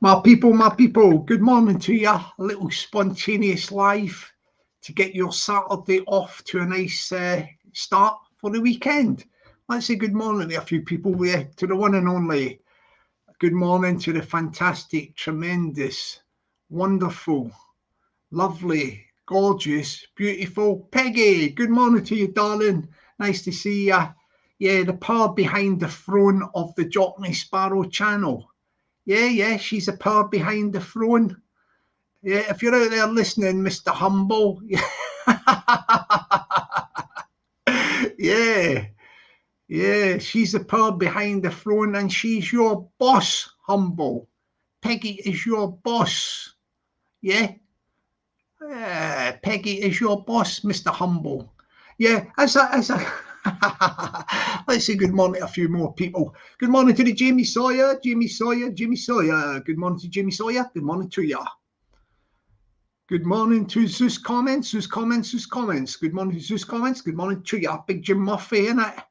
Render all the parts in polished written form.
My people, good morning to you. A little spontaneous live to get your Saturday off to a nice start for the weekend. Let's say good morning to a few people there, to the one and only. Good morning to the fantastic, tremendous, wonderful, lovely, gorgeous, beautiful Peggy. Good morning to you, darling. Nice to see you. Yeah, the power behind the throne of the Jockney Sparrow channel. Yeah, she's a power behind the throne. Yeah, if you're out there listening, Mr. Humble. Yeah, she's the power behind the throne and she's your boss, Humble. Peggy is your boss. Yeah? Peggy is your boss, Mr. Humble. Yeah, as a let's say good morning to a few more people. Good morning to the Jamie Sawyer. Good morning to Jamie Sawyer. Good morning to you. Good morning to Zeus Comments. Good morning to Zeus Comments. Good morning to you, Big Jim Murphy, innit?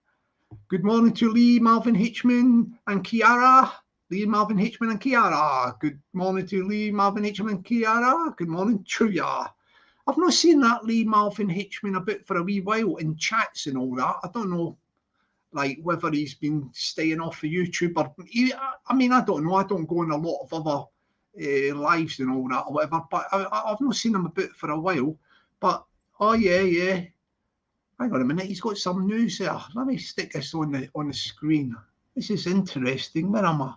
Good morning to Lee, Marvin Hitchman and Kiara. Good morning to Lee, Marvin Hitchman and Kiara. Good morning to you. I've not seen that Lee Marvin Hitchman a bit for a wee while in chats and all that. I don't know, like, whether he's been staying off of YouTube or... I don't know. I don't go on a lot of other lives and all that or whatever, but I've not seen him a bit for a while. But, oh, yeah. Hang on a minute. He's got some news there. Let me stick this on the screen. This is interesting. Where am I?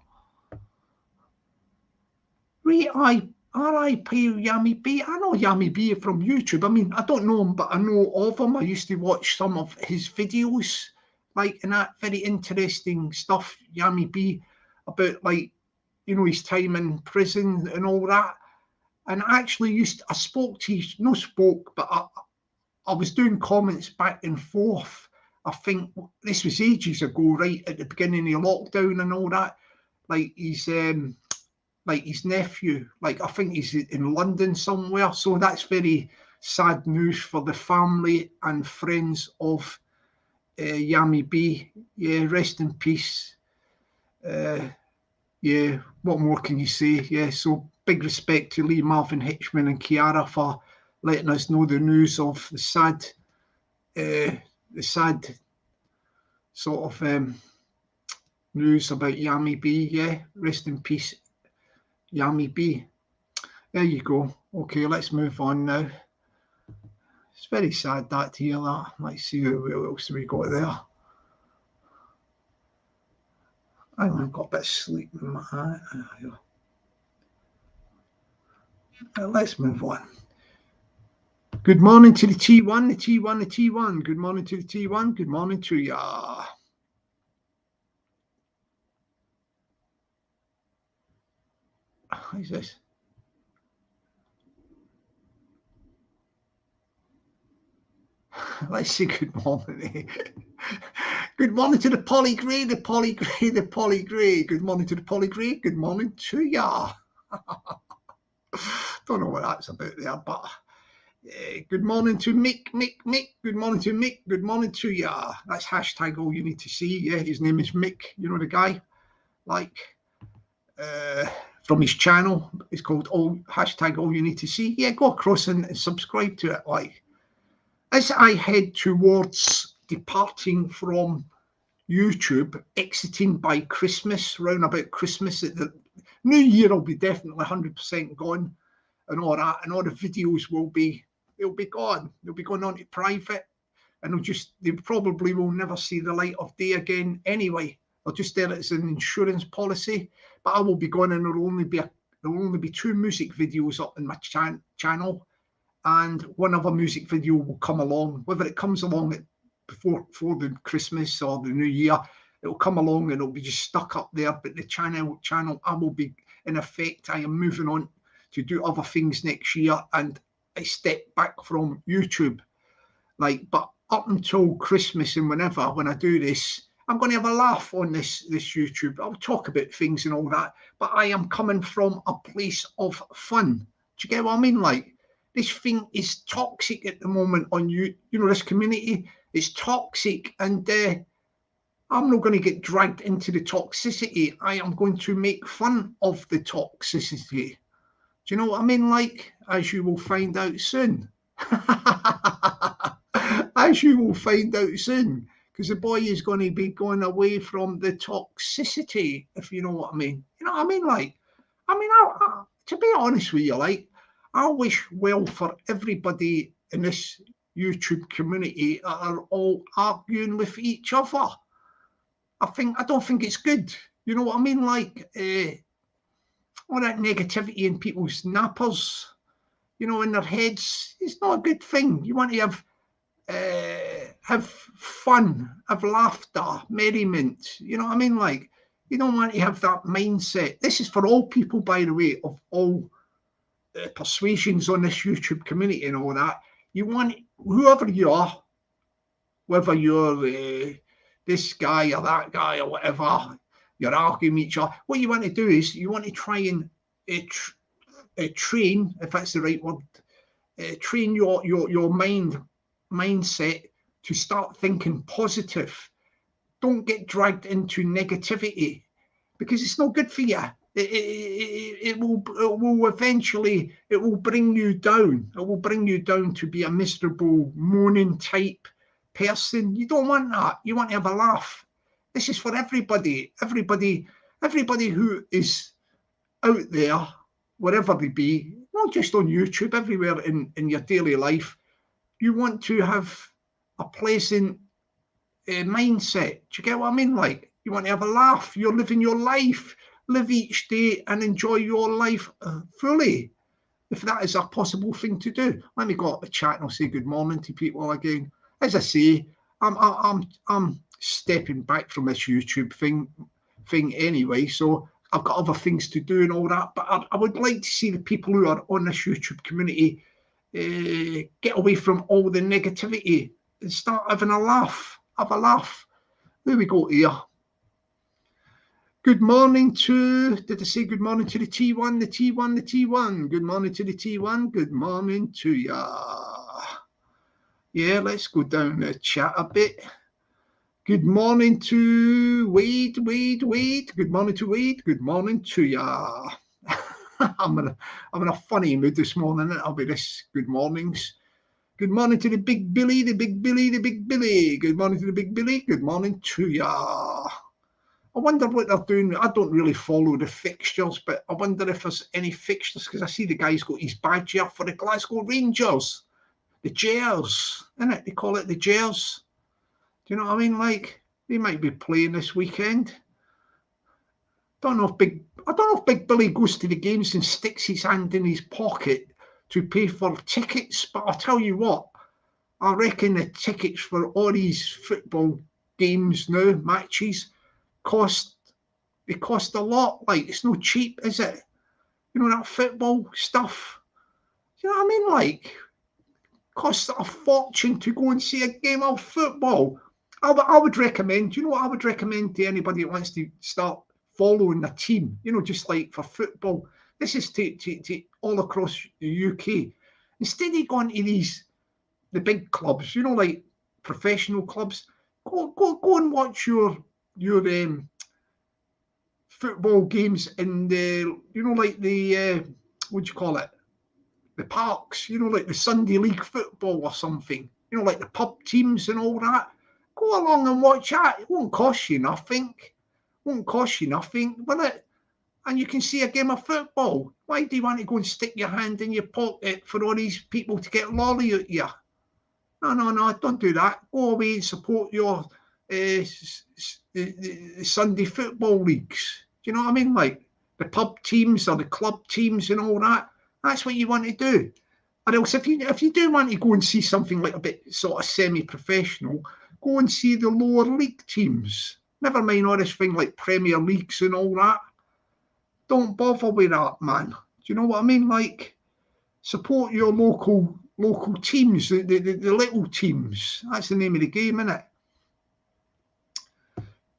R.I.P. Yami B. I know Yami B from YouTube. I mean, I don't know him, but I know of him. I used to watch some of his videos, like, and that very interesting stuff, Yami B, about, like, you know, his time in prison and all that. And I actually but I was doing comments back and forth. I think this was ages ago, right at the beginning of lockdown and all that. Like his nephew, like I think he's in London somewhere. So that's very sad news for the family and friends of Yami B. Yeah, rest in peace. Yeah, what more can you say? Yeah, so big respect to Lee Marvin Hitchman and Kiara for letting us know the news of the sad sort of news about Yami B. Yeah, rest in peace, Yami B. There you go. Okay, let's move on now. It's very sad that to hear that. Let's see what else we got there. I've got a bit of sleep in my eye. Let's move on. Good morning to the T1. Good morning to the T1. Good morning to ya. What is this? Let's say good morning. Good morning to the Polly Grey. Good morning to the Polly Grey. Good morning to ya. Don't know what that's about there, but good morning to Mick. Good morning to Mick. Good morning to ya. That's hashtag all you need to see. Yeah, his name is Mick. You know the guy, like from his channel. It's called hashtag all you need to see. Yeah, go across and subscribe to it. Like, as I head towards departing from YouTube, exiting by Christmas, round about Christmas, the New Year will be definitely 100% gone, and all that, and all the videos will be gone. They'll be going on to private, and they probably will never see the light of day again anyway. They'll just there as an insurance policy. But I will be gone, and there'll only be 2 music videos up in my channel, and one other music video will come along. Whether it comes along before the Christmas or the New Year, it'll come along and it'll be just stuck up there. But the channel, I will be, in effect, I am moving on to do other things next year, and I step back from YouTube. Like, but up until Christmas and when I do this, I'm going to have a laugh on this YouTube. I'll talk about things and all that, but I am coming from a place of fun. Do you get what I mean? Like, this thing is toxic at the moment on you know, this community is toxic, and I'm not going to get dragged into the toxicity. I am going to make fun of the toxicity. Do you know what I mean? Like, as you will find out soon. As you will find out soon. Because the boy is going to be going away from the toxicity, if you know what I mean. You know what I mean? Like, to be honest with you, like, I wish well for everybody in this YouTube community that are all arguing with each other. I don't think it's good. You know what I mean? Like, all that negativity in people's nappers, you know, in their heads, it's not a good thing. You want to have fun, have laughter, merriment. You know what I mean? Like, you don't want to have that mindset. This is for all people, by the way, of all persuasions on this YouTube community and all that. You want, whoever you are, whether you're this guy or that guy or whatever, you're arguing with each other. What you want to do is you want to try and train, if that's the right word, train your mindset to start thinking positive. Don't get dragged into negativity because it's not good for you. It will eventually, it will bring you down. It will bring you down to be a miserable, moaning type person. You don't want that. You want to have a laugh. This is for everybody. Everybody who is out there, wherever they be, not just on YouTube, everywhere in your daily life. You want to have a pleasant mindset. Do you get what I mean? Like, you want to have a laugh. You're living your life. Live each day and enjoy your life fully, if that is a possible thing to do. Let me go up the chat and I'll say good morning to people again. As I say, I'm stepping back from this YouTube thing anyway, so I've got other things to do and all that. But I would like to see the people who are on this YouTube community get away from all the negativity and start having a laugh. Have a laugh. There we go here. Good morning to, did I say good morning to the T1, the T1, the T1? Good morning to the T1. Good morning to ya. Yeah, let's go down the chat a bit. Good morning to Wade. Good morning to Wade. Good morning to ya. I'm in a funny mood this morning. I'll be this good mornings. Good morning to the big Billy, the big Billy, the big Billy. Good morning to the big Billy. Good morning to ya. I wonder what they're doing. I don't really follow the fixtures, but I wonder if there's any fixtures, because I see the guy's got his badge here for the Glasgow Rangers. The Jers, isn't it? They call it the Jers. Do you know what I mean? Like, they might be playing this weekend. I don't know if Big Billy goes to the games and sticks his hand in his pocket to pay for tickets, but I'll tell you what, I reckon the tickets for all these football games now, matches, cost a lot. Like, it's no cheap, is it? You know, that football stuff. You know what I mean? Like, costs a fortune to go and see a game of football. I would recommend, you know what I would recommend to anybody that wants to start following a team, you know, just like for football. This is to all across the UK. Instead of going to the big clubs, you know, like professional clubs, go and watch your football games in the, you know, like the what do you call it, the parks, you know, like the Sunday League football or something, you know, like the pub teams and all that. Go along and watch that. It won't cost you nothing. Will it? And you can see a game of football. Why do you want to go and stick your hand in your pocket for all these people to get lolly at you? No, don't do that. Go away and support your Sunday football leagues. Do you know what I mean? Like the pub teams or the club teams and all that. That's what you want to do. Or else, if you do want to go and see something like a bit sort of semi-professional, go and see the lower league teams. Never mind all this thing like Premier Leagues and all that. Don't bother with that, man. Do you know what I mean? Like, support your local teams, the little teams. That's the name of the game, isn't it?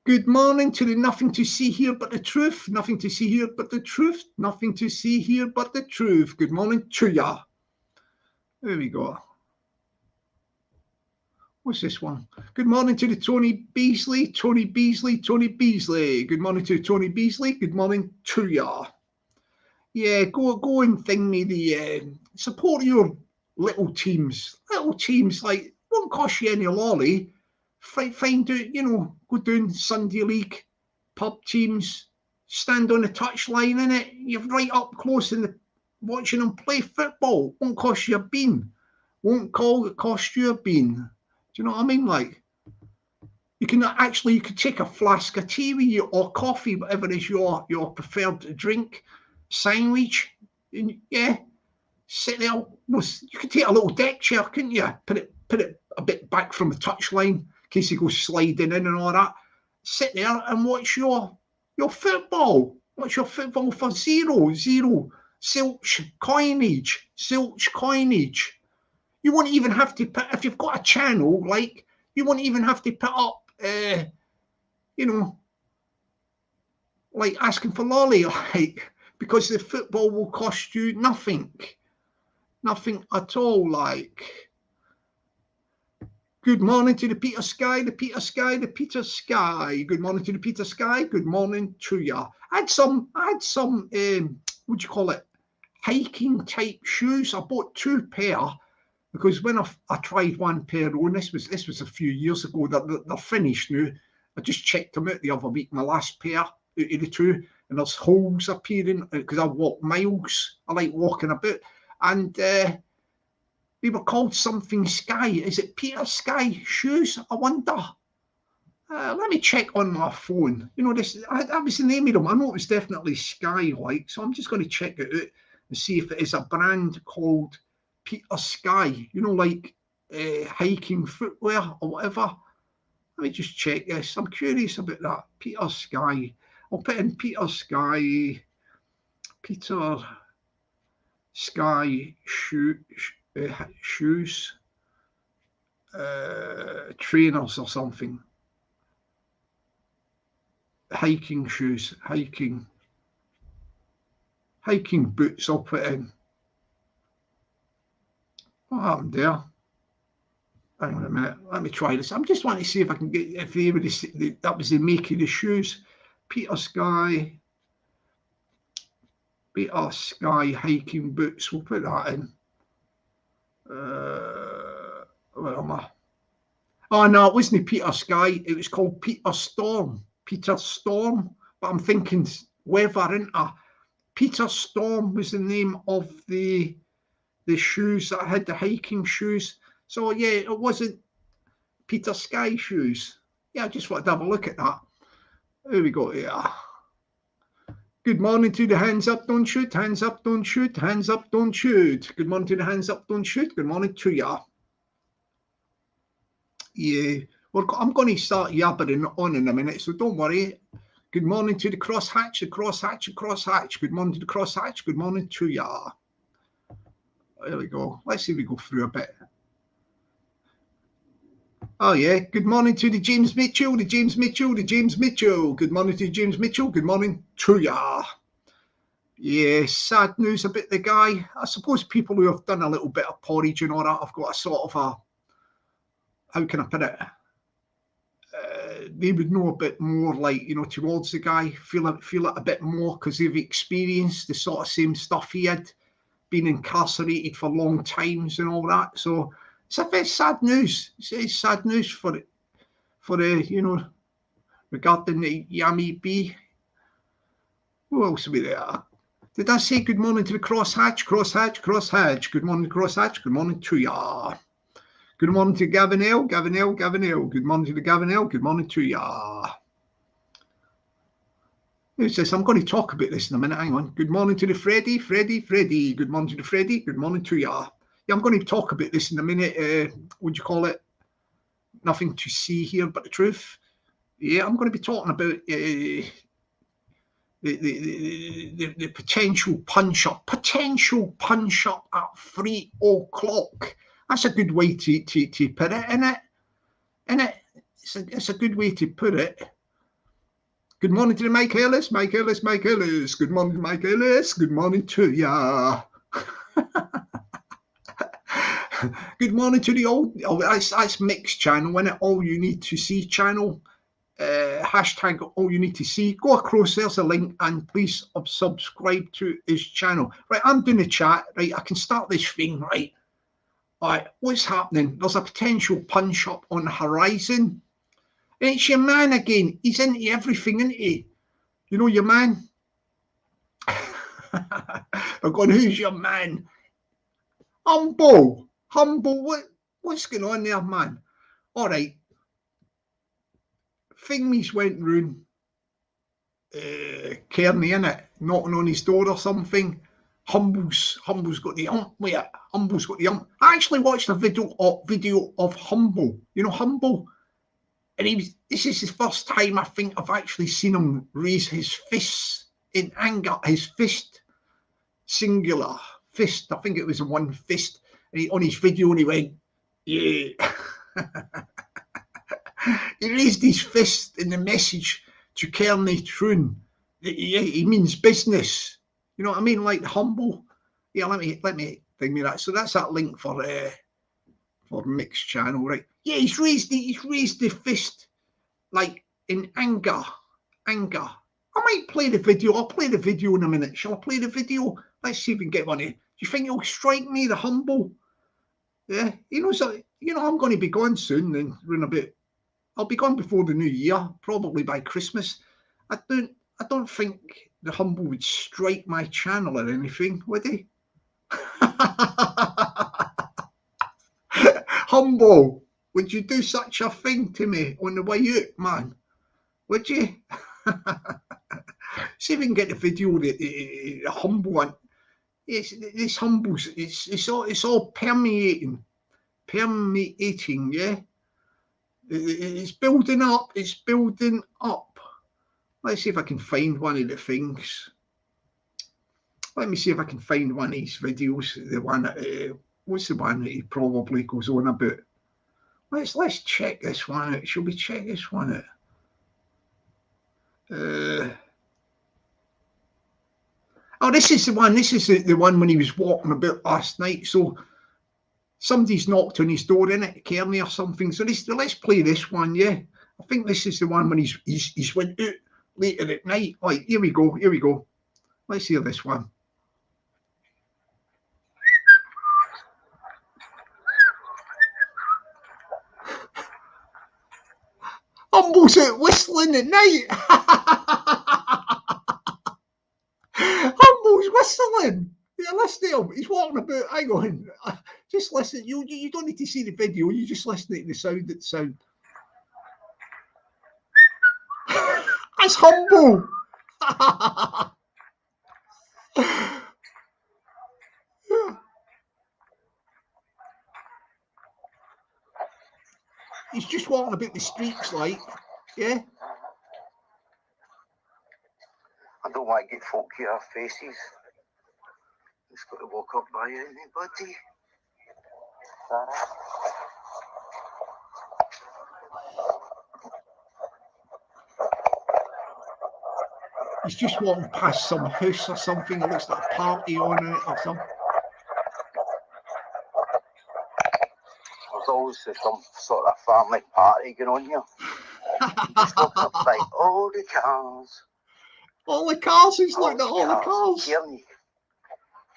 Good morning to the nothing to see here but the truth. Nothing to see here but the truth. Nothing to see here but the truth. Good morning to ya. There we go. What's this one? Good morning to the Tony Beasley. Good morning to Tony Beasley. Good morning to ya. Yeah, go and thing me the support your little teams. Little teams, like, won't cost you any lolly. Find out, go down Sunday League, pub teams, stand on the touchline in it. You're right up close watching them play football. Won't cost you a bean. Won't cost you a bean. Do you know what I mean? Like, you could take a flask of tea with you, or coffee, whatever is your preferred drink, sandwich, and yeah, sit there. You could take a little deck chair, couldn't you? Put it a bit back from the touchline in case you go sliding in and all that. Sit there and watch your football. Watch your football for zero silch coinage. You won't even have to put, if you've got a channel, like, you won't even have to put up, like asking for lolly, like, because the football will cost you nothing at all. Like, good morning to the Peter Sky. Good morning to the Peter Sky. Good morning to ya. I had some what do you call it, hiking type shoes. I bought 2 pair. Because when I tried one pair on, this was a few years ago. They're finished now. I just checked them out the other week. My last pair out of the 2, and there's holes appearing because I walk miles. I like walking about, and they were called something Sky. Is it Peter Sky shoes? I wonder. Let me check on my phone. That was the name of them. I know it was definitely Sky, like. So I'm just going to check it out and see if it is a brand called Peter Sky, like hiking footwear or whatever. Let me just check this. I'm curious about that. Peter Sky. I'll put in Peter Sky shoes, trainers or something. Hiking shoes, hiking boots. I'll put in. What happened there? Hang on a minute. Let me try this. I'm just wanting to see if I can get, if that was the make of the shoes. Peter Sky hiking boots. We'll put that in. Where am I? Oh no, it wasn't Peter Sky. It was called Peter Storm. But I'm thinking weather, isn't I? Peter Storm was the name of the shoes that I had, the hiking shoes. So yeah, it wasn't Peter Sky shoes. Yeah, I just wanted to have a look at that. There we go. Yeah. Good morning to the hands up, don't shoot. Hands up, don't shoot. Hands up, don't shoot. Good morning to the hands up, don't shoot. Good morning to ya. Yeah, I'm going to start yabbering on in a minute, so don't worry. Good morning to the crosshatch. Good morning to the crosshatch. Good morning to ya. There we go. Let's see if we go through a bit. Oh yeah. Good morning to the James Mitchell. Good morning to James Mitchell. Good morning to ya. Yeah, sad news about the guy. I suppose people who have done a little bit of porridge and all that have got a sort of a, how can I put it? They would know a bit more, like, towards the guy, feel it a bit more, because they've experienced the sort of same stuff he had, been incarcerated for long times and all that. So it's a very sad news. It's sad news for regarding the Yummy B. Who else will be there? Did I say good morning to the crosshatch? Good morning, crosshatch. Good morning to ya. Good morning to Gavin L. Good morning to the Gavin L. Good morning to ya. Who says, I'm going to talk about this in a minute. Hang on. Good morning to the Freddy. Good morning to the Freddy. Good morning to ya. Yeah, I'm going to talk about this in a minute. What do you call it? Nothing to see here but the truth. Yeah, I'm going to be talking about the potential punch up at 3 o'clock. That's a good way to put it, innit? It's a good way to put it. Good morning to the Mike Ellis. Good morning, Mike Ellis. Good morning to ya. Good morning to the old. Oh, that's Mick's channel, isn't it? All You Need to See channel. Hashtag All You Need to See. Go across, there's a link, and please subscribe to his channel. Right, I'm doing a chat. Right, I can start this thing. Right, all right. What's happening? There's a potential punch up on the horizon. And it's your man again. He's into everything, isn't he? You know your man. They're going, who's your man? Humble. What's going on there, man? All right. Thingies went round Kearney, innit? Knocking on his door or something. Humble's got the ump. Wait, Humble's got the ump. I actually watched a video of Humble. You know Humble? And this is the first time I think I've actually seen him raise his fists in anger. His fist, singular fist. I think it was one fist. And on his video, and he went, yeah. He raised his fist in the message to Kearney Troon. He means business. You know what I mean? Like Humble. Yeah, let me think me that. So that's that link for Mick's channel, right? Yeah, he's raised the fist like in anger. I might play the video. I'll play the video in a minute. Shall I play the video? Let's see if we can get one here. Do you think he'll strike me, the Humble? Yeah, so I'm going to be gone soon, and in a bit. I'll be gone before the new year, probably by Christmas. I don't think the Humble would strike my channel or anything, would he? Humble, would you do such a thing to me on the way out, man? Would you? See if we can get the video, the Humble one. Yes, this Humble's, it's all permeating, yeah? It's building up. Let's see if I can find one of the things. Let me see if I can find one of these videos. The one that, what's the one that he probably goes on about? Let's check this one out. Shall we check this one out? Oh, this is the one. This is the one when he was walking about last night. So somebody's knocked on his door, innit, Kearney or something. So let's play this one, yeah. I think this is the one when he's went out later at night. Right, here we go. Let's hear this one. Humble's out whistling at night. Humble's whistling. Yeah, listen to him. He's walking about. Hang on. Just listen. You don't need to see the video. You just listen to the sound. That's Humble. Yeah. He's just walking about the streets, like, yeah. I don't want to get folk here our faces. Just got to walk up by anybody. He's just walking past some house or something. It looks like a party on it or something. There's always some sort of family party going on here. Just looking up by all the cars. All the cars, he's looking at all the cars. Kearney,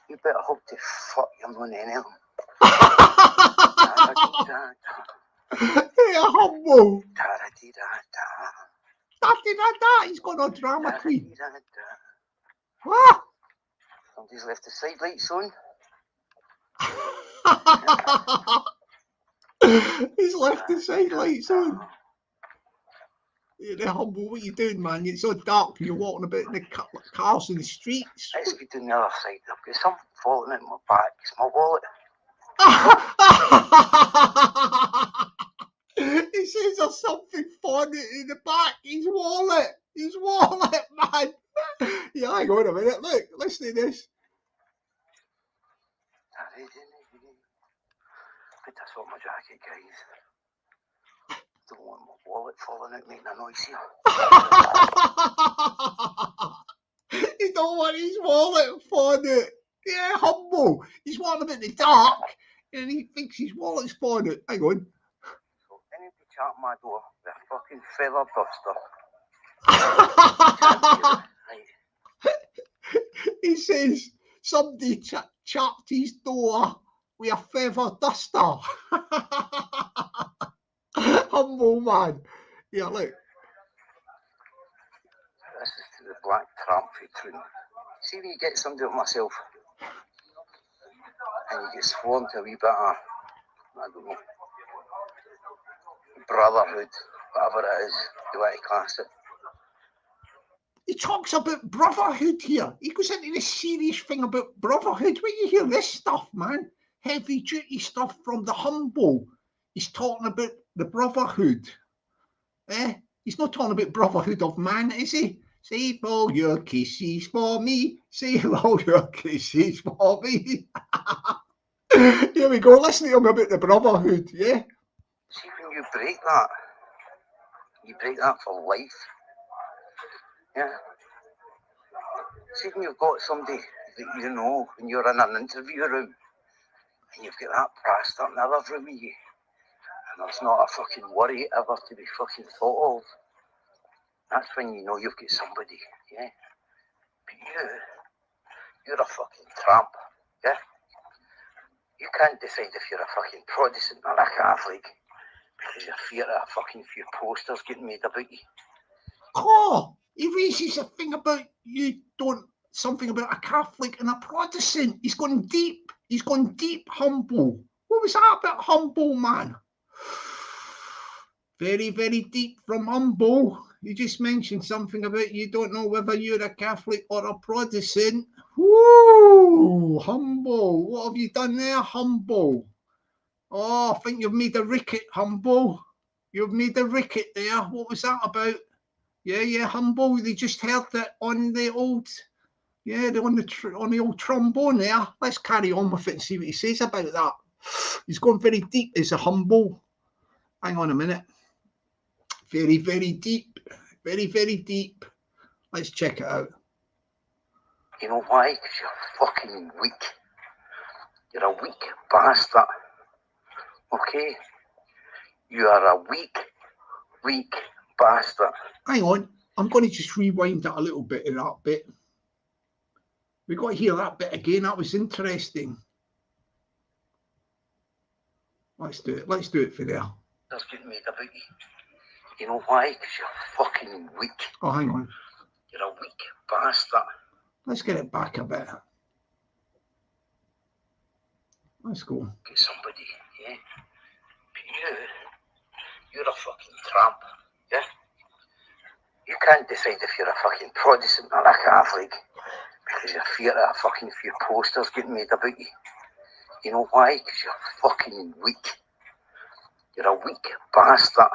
you better hope to fuck you're not any of them. Hey, Humble. Da-da-dee-da-da. He's got no drama queen. What? Somebody's left the side lights on. He's left the side lights on. Yeah, Humble, what are you doing, man? It's so dark. You're walking about in the cars in the streets. Let's go down the other side. I've got something falling out my back. It's my wallet. He says there's something falling in the back. His wallet, man. Yeah, hang on a minute. Look, listen to this. I just want my jacket, guys. Don't want my wallet falling out making a noise here. He don't want his wallet falling out. Yeah, Humble. He's walking about in the dark. and he thinks his wallet's fallen out. Hang on. So anybody chat my door with a fucking feather duster. He says somebody chapped his door with a feather duster. Humble man. Yeah, look. This is to the black tramp featuring. See when you get somebody like myself and you get sworn to a wee bit of, I don't know, brotherhood, whatever it is you want to class it. He talks about brotherhood here. He goes into this serious thing about brotherhood. When you hear this stuff, man, heavy duty stuff from the humble, he's talking about the brotherhood. He's not talking about brotherhood of man, is he? Save all your kisses for me. Save all your kisses for me. Here we go. Listen to him about the brotherhood, yeah? See when you break that for life. Yeah. See when you've got somebody that you know when you're in an interview room and you've got that prassed up in the other room with you and there's not a fucking worry ever to be fucking thought of. That's when you know you've got somebody, yeah? But you're a fucking tramp, yeah? You can't decide if you're a fucking Protestant or a Catholic because you're fear of a fucking few posters getting made about you. Oh, he raises a thing about something about a Catholic and a Protestant. He's gone deep. He's gone deep, humble. What was that about humble, man? Very, very deep from humble. You just mentioned something about you don't know whether you're a Catholic or a Protestant. Woo! Humble. What have you done there, humble? Oh, I think you've made a ricket, humble. You've made a ricket there. What was that about? Yeah, humble. They just heard that on the old, on the old trombone there. Let's carry on with it and see what he says about that. He's gone very deep as a humble. Hang on a minute. Very, very deep. Very, very deep. Let's check it out. You know why? Because you're fucking weak. You're a weak bastard. Okay? You are a weak bastard. Hang on. I'm going to just rewind that a little bit of that bit. We got to hear that bit again. That was interesting. Let's do it. Let's do it for there. That's getting made about you. You know why? Because you're fucking weak. Oh, hang on. You're a weak bastard. Let's get it back a bit. Let's go. Get somebody, yeah? But you're a fucking tramp, yeah? You can't decide if you're a fucking Protestant or a Catholic because you're fear of a fucking few posters getting made about you. You know why? Because you're fucking weak. You're a weak bastard.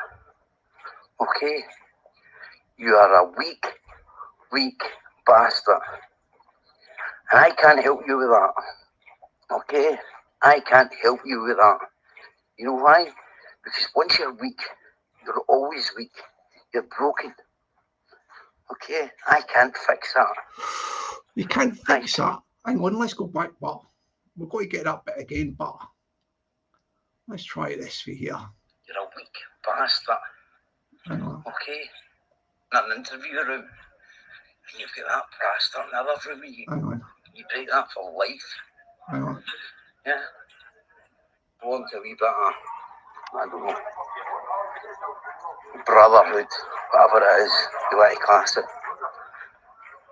Okay? You are a weak bastard. And I can't help you with that. Okay? I can't help you with that. You know why? Because once you're weak, you're always weak. You're broken. Okay? I can't fix that. You can't fix that. Hang on, let's go back, but we're going to get that bit again, but let's try this for here. You're a weak bastard. Hang on. Okay? In an interview room, and you've got that bastard in the other room with you. Hang on. You break that for life. Hang on. Yeah? Go on to a wee bit of, I don't know, brotherhood, whatever it is you want to class it.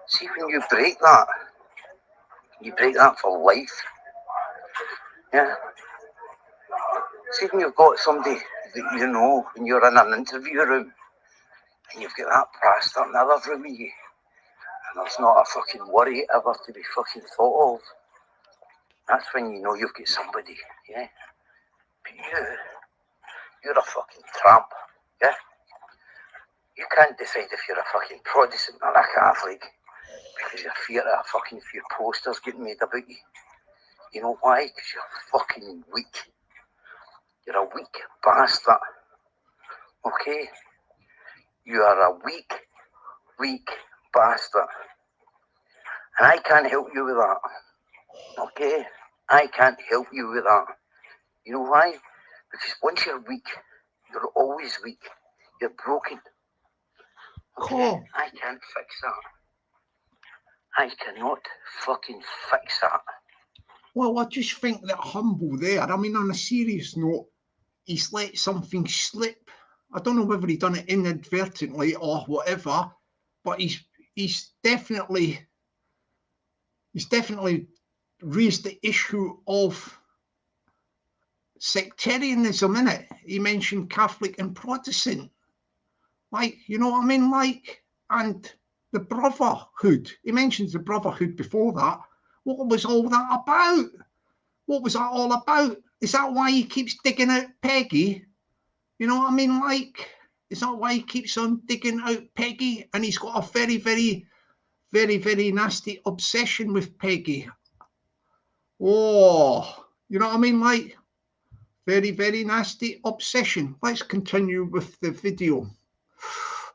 See when you break that for life. Yeah? See when you've got somebody that you know when you're in an interview room and you've got that bastard in the other room with you and there's not a fucking worry ever to be fucking thought of. That's when you know you've got somebody, yeah? But you're a fucking tramp, yeah? You can't decide if you're a fucking Protestant or a Catholic because you're fear of a fucking few posters getting made about you. You know why? Because you're fucking weak. You're a weak bastard. Okay? You are a weak bastard. And I can't help you with that. Okay? I can't help you with that. You know why? Because once you're weak, you're always weak. You're broken. Okay? Cool. I can't fix that. I cannot fucking fix that. Well, I just think that Humble there, I mean, on a serious note, he's let something slip. I don't know whether he done it inadvertently or whatever, but he's definitely raised the issue of sectarianism, innit? He mentioned Catholic and Protestant. Like, you know what I mean? Like, and the brotherhood. He mentions the brotherhood before that. What was all that about? What was that all about? Is that why he keeps digging out Peggy? You know what I mean? Like, is that why he keeps on digging out Peggy? And he's got a very, very, very, very nasty obsession with Peggy. Oh, you know what I mean? Like, very, very nasty obsession. Let's continue with the video.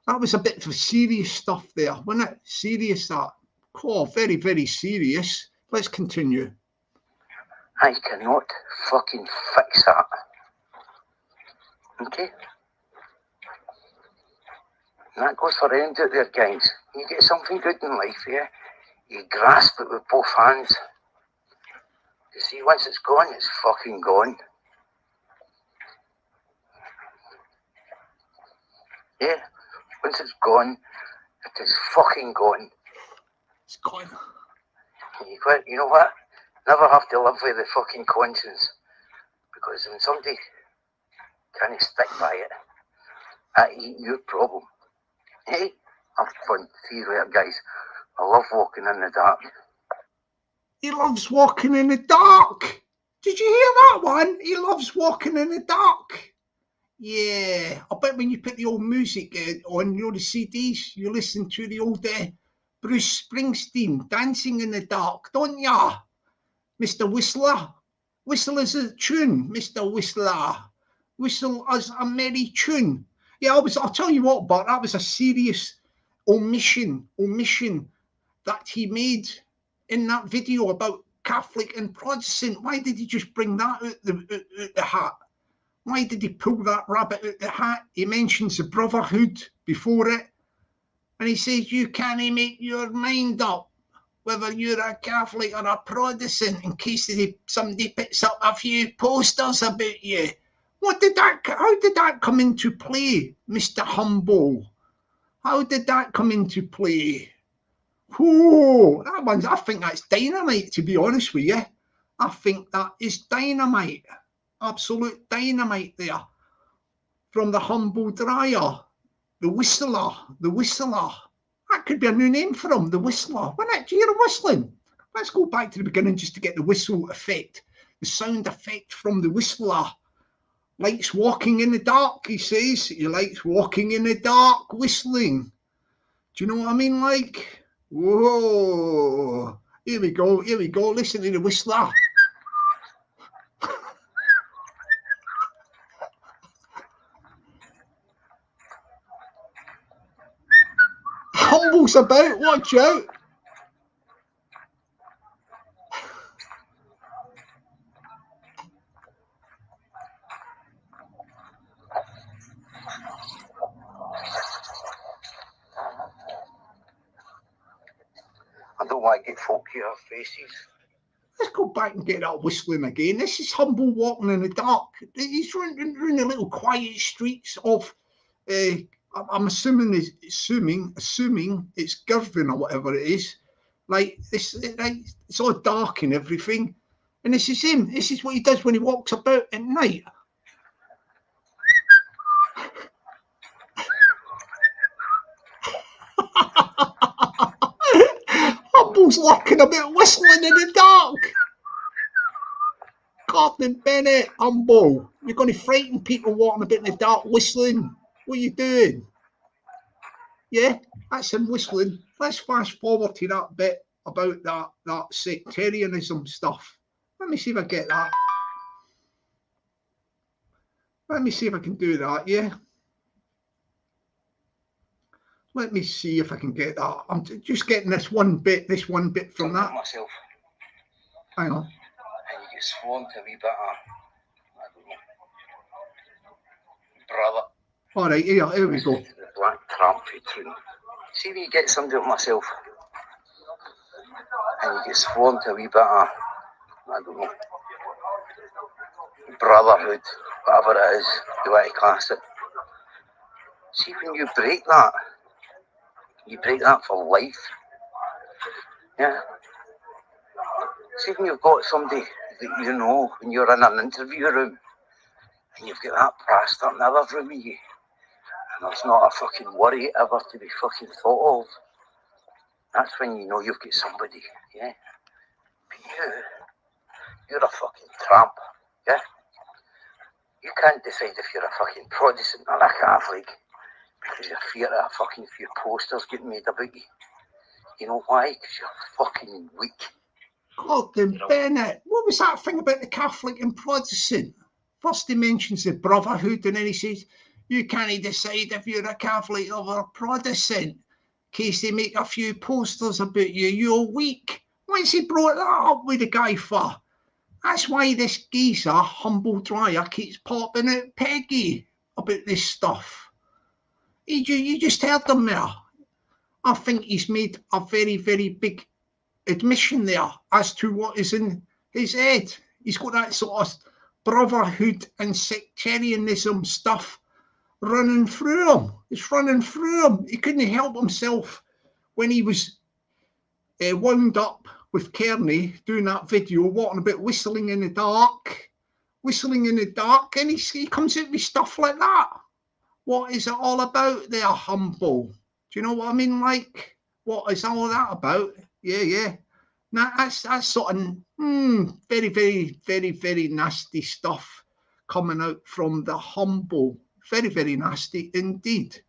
That was a bit of serious stuff there, wasn't it? Serious, that. Oh, very, very serious. Let's continue. I cannot fucking fix that. Okay? And that goes for anyone out there, guys. You get something good in life, yeah? You grasp it with both hands. You see, once it's gone, it's fucking gone. Yeah? Once it's gone, it is fucking gone. It's gone. You know what? Never have to live with the fucking conscience. Because when somebody can't stick by it, that ain't your problem. Hey, have fun. See you later, guys. I love walking in the dark. He loves walking in the dark. Did you hear that one? He loves walking in the dark. Yeah, I bet when you put the old music on, you know, the CDs, you listen to the old Bruce Springsteen, Dancing in the Dark, don't ya? Mr. Whistler. Whistle us a tune, Mr. Whistler. Whistle us a merry tune. Yeah, I'll tell you what, but that was a serious omission that he made in that video about Catholic and Protestant. Why did he just bring that out the hat? Why did he pull that rabbit out the hat? He mentions the brotherhood before it. And he says, you can't make your mind up whether you're a Catholic or a Protestant in case somebody picks up a few posters about you. How did that come into play, Mr. Humble? How did that come into play? Whoa, I think that's dynamite, to be honest with you. I think that is dynamite. Absolute dynamite there. From the Humble Dryer, the Whistler. That could be a new name for him, the Whistler. Why not? Do you hear whistling? Let's go back to the beginning just to get the whistle effect, the sound effect from the Whistler. Likes walking in the dark, he says. He likes walking in the dark, whistling. Do you know what I mean? Like, whoa. Here we go. Listen to the Whistler. Humble's about, watch out. I don't want to get folk here faces. Let's go back and get that whistling again. This is Humble walking in the dark. He's running the little quiet streets of, I'm assuming it's Girvan or whatever it is. Like it's all dark and everything. And this is him. This is what he does when he walks about at night. Humble's walking about whistling in the dark. Captain Bennett, Humble, you're going to frighten people walking about in the dark whistling. What are you doing? Yeah, that's him whistling. Let's fast forward to that bit about that sectarianism stuff. Let me see if I get that. Let me see if I can do that, yeah? Let me see if I can get that. I'm just getting this one bit from that. Myself. Hang on. And you get sworn to a wee bit of brother. All right, here we go. The black tramp featuring. See when you get somebody like myself and you get sworn to a wee bit of, I don't know, brotherhood, whatever it is you want to class it. See when you break that for life. Yeah. See when you've got somebody that you know when you're in an interview room and you've got that prast up in the other room with you, and there's not a fucking worry ever to be fucking thought of. That's when you know you've got somebody, yeah. But you're a fucking tramp, yeah. You can't decide if you're a fucking Protestant or a Catholic because you're fear of a fucking few posters getting made about you. You know why? Because you're fucking weak. Gordon Bennett, what was that thing about the Catholic and Protestant? First he mentions the brotherhood and then he says, you can't decide if you're a Catholic or a Protestant. In case they make a few posters about you, you're weak. Why's he brought that up with the guy for? That's why this geezer, Humble Dryer, keeps popping out Peggy about this stuff. You just heard him there. I think he's made a very, very big admission there as to what is in his head. He's got that sort of brotherhood and sectarianism stuff running through him. It's running through him. He couldn't help himself when he was wound up with Kearney doing that video, walking about whistling in the dark, and he comes out with stuff like that. What is it all about there, Humble? Do you know what I mean? Like, what is all that about? Yeah. Now, that's sort of very, very, very, very nasty stuff coming out from the Humble. Very, very nasty indeed.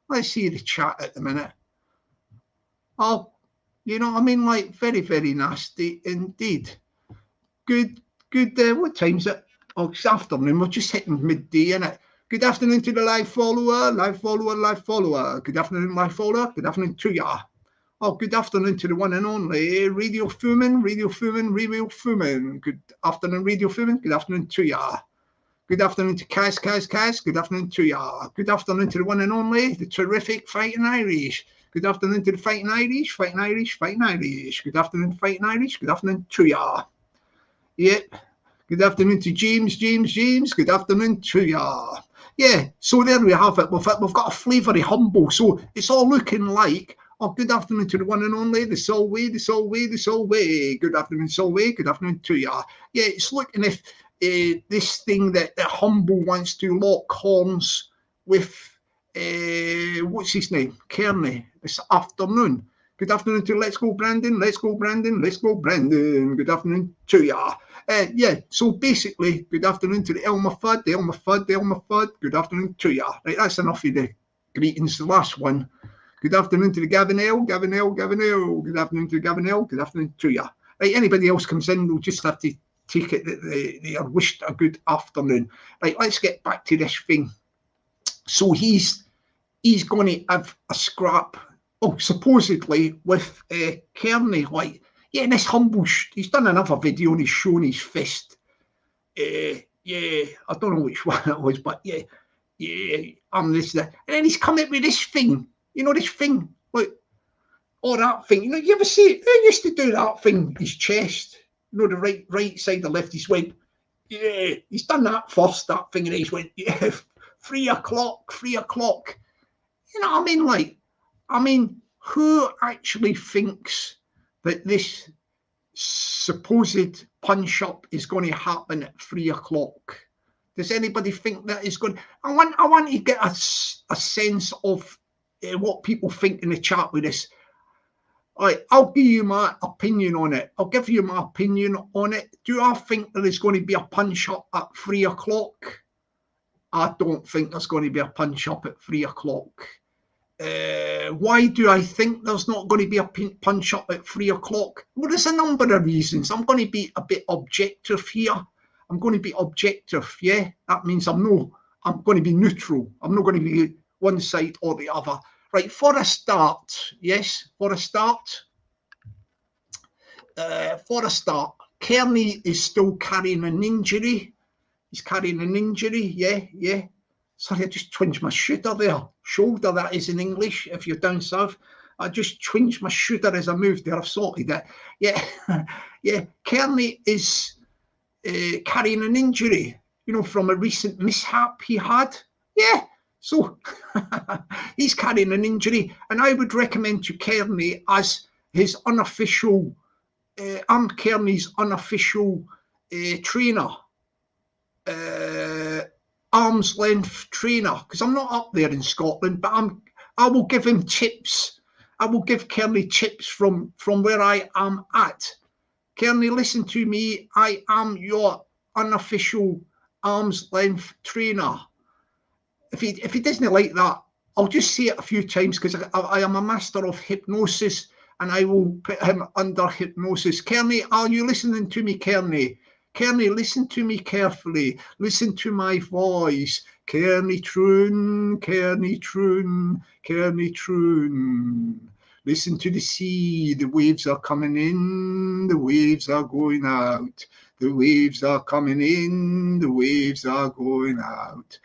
Let's see the chat at the minute. Oh, you know what I mean? Like, very, very nasty indeed. Good, what time's it? Oh, it's afternoon. We're just hitting midday, innit? Good afternoon to the live follower. Good afternoon, live follower. Good afternoon to ya. Oh, good afternoon to the one and only Radio Fumin. Good afternoon, Radio Fumin. Good afternoon to ya. Good afternoon to Kaz. Good afternoon to ya. Good afternoon to the one and only, the terrific Fighting Irish. Good afternoon to the Fighting Irish. Good afternoon, Fighting Irish. Good afternoon to ya. Yep. Good afternoon to James. Good afternoon to ya. Yeah, so there we have it. We've got a flavour of Humble. So it's all looking like, oh, good afternoon to the one and only, the Solway. Good afternoon, Solway. Good afternoon to ya. Yeah, it's looking if this thing that Humble wants to lock horns with, what's his name? Kearney this afternoon. Good afternoon to Let's Go Brandon. Good afternoon to ya. Yeah, so basically, good afternoon to the Elmer Fudd. Good afternoon to ya. Right, that's enough of the greetings. The last one. Good afternoon to the Gavin L. Good afternoon to Gavin L. Good afternoon to ya. Right, anybody else comes in, we'll just have to take it that they are wished a good afternoon. Right, let's get back to this thing. So he's going to have a scrap, supposedly with Kearney, like, yeah, and this Humble, he's done another video and he's shown his fist. Yeah, I don't know which one it was, but yeah, I'm this, that. And then he's come up with this thing, this thing, like, or that thing, you ever see it? Who used to do that thing, his chest, the right side, the left, he's went, yeah, he's done that first, that thing, and he's went, yeah, 3 o'clock. You know what I mean? Like, who actually thinks that this supposed punch-up is going to happen at 3 o'clock? Does anybody think that is going? I want to get a sense of what people think in the chat with this. Right, I'll give you my opinion on it. Do I think there is going to be a punch-up at 3 o'clock? I don't think there's going to be a punch-up at 3 o'clock. Why do I think there's not going to be a punch-up at 3 o'clock? Well, there's a number of reasons. I'm going to be a bit objective here. Yeah? That means I'm going to be neutral. I'm not going to be one side or the other. Right, for a start, Kearney is still carrying an injury. He's carrying an injury, yeah. Sorry, I just twinged my shoulder there. Shoulder, that is in English, if you're down south. I just twinged my shoulder as I moved there. I've sorted it. Yeah, yeah. Kearney is carrying an injury, from a recent mishap he had. Yeah, so he's carrying an injury, and I would recommend to Kearney as his unofficial, I'm Kearney's unofficial trainer, arm's length trainer, because I'm not up there in Scotland, but I will give him tips. I will give Kearney tips from where I am at. Kearney, listen to me. I am your unofficial arm's length trainer. If he doesn't like that, I'll just say it a few times, because I am a master of hypnosis, and I will put him under hypnosis. Kearney, are you listening to me, Kearney? Kearney, listen to me carefully. Listen to my voice. Kearney Troon, Kearney Troon, Kearney Troon. Listen to the sea. The waves are coming in. The waves are going out. The waves are coming in. The waves are going out.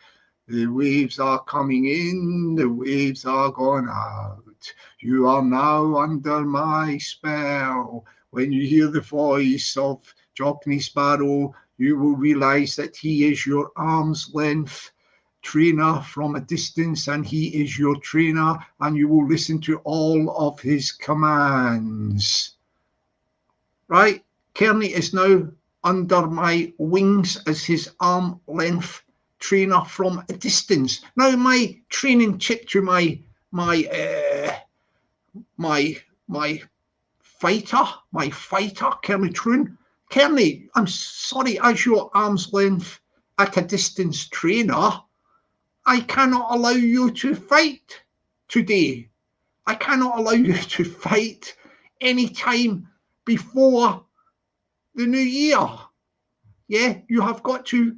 The waves are coming in. The waves are going out. You are now under my spell. When you hear the voice of Jockney Sparrow, you will realise that he is your arm's length trainer from a distance, and he is your trainer, and you will listen to all of his commands. Right? Kearney is now under my wings as his arm length trainer from a distance. Now, my training tip to my fighter, Kearney Troon. Kearney, I'm sorry, as your arm's length at a distance trainer, I cannot allow you to fight today. I cannot allow you to fight any time before the new year. Yeah, you've got to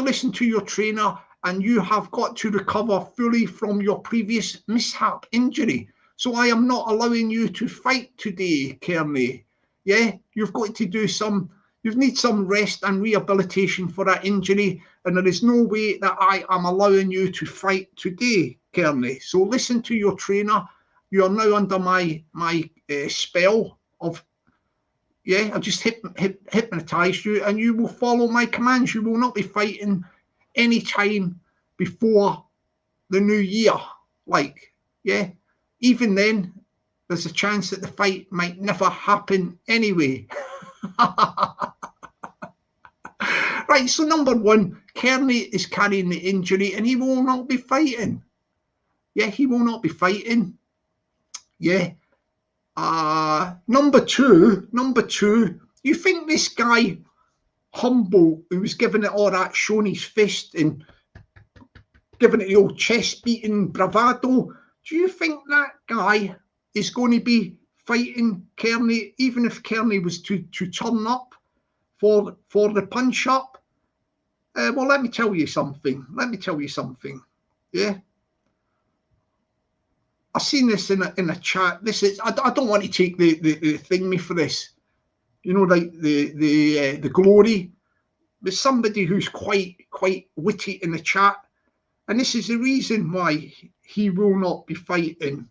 listen to your trainer, and you have got to recover fully from your previous mishap injury. So I am not allowing you to fight today, Kearney. Yeah, you've got to you need some rest and rehabilitation for that injury, and there is no way that I am allowing you to fight today, Kearney. So listen to your trainer. You are now under my spell of, yeah, I've just hypnotised you, and you will follow my commands. You will not be fighting any time before the new year. Like, yeah, even then, there's a chance that the fight might never happen anyway. Right, so number one, Kearney is carrying the injury, and he will not be fighting. Yeah, he will not be fighting. Yeah. Number two, you think this guy, Humble, who was giving it all that, showing his fist and giving it the old chest beating bravado, do you think that guy is going to be fighting Kearney, even if Kearney was to turn up for the punch up? Well, let me tell you something. Yeah. I've seen this in a chat. This is, I don't want to take the thingy for this. Like the glory. There's somebody who's quite witty in the chat, and this is the reason why he will not be fighting.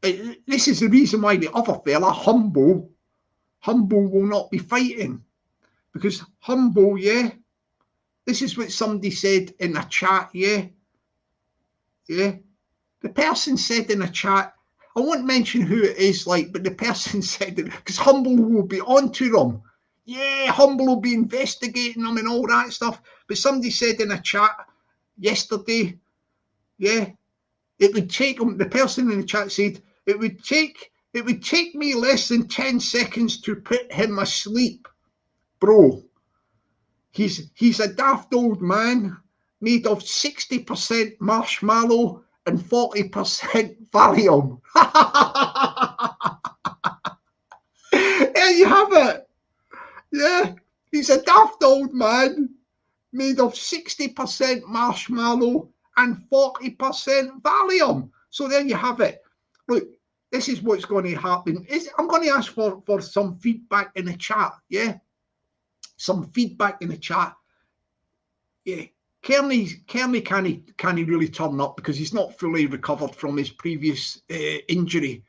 This is the reason why the other fella, Humble will not be fighting, because Humble, yeah. This is what somebody said in a chat, yeah. Yeah. The person said in a chat, I won't mention who it is, but the person said it, because Humble will be onto them. Yeah, Humble will be investigating them and all that stuff. But somebody said in a chat yesterday, yeah, it would take them, the person in the chat said, it would take me less than 10 seconds to put him asleep. Bro, he's a daft old man made of 60% marshmallow and 40% Valium. There you have it. Yeah, he's a daft old man made of 60% marshmallow and 40% Valium. So there you have it. Look, this is what's going to happen. I'm going to ask for some feedback in the chat. Yeah, some feedback in the chat. Yeah. Kearney can't really turn up because he's not fully recovered from his previous injury.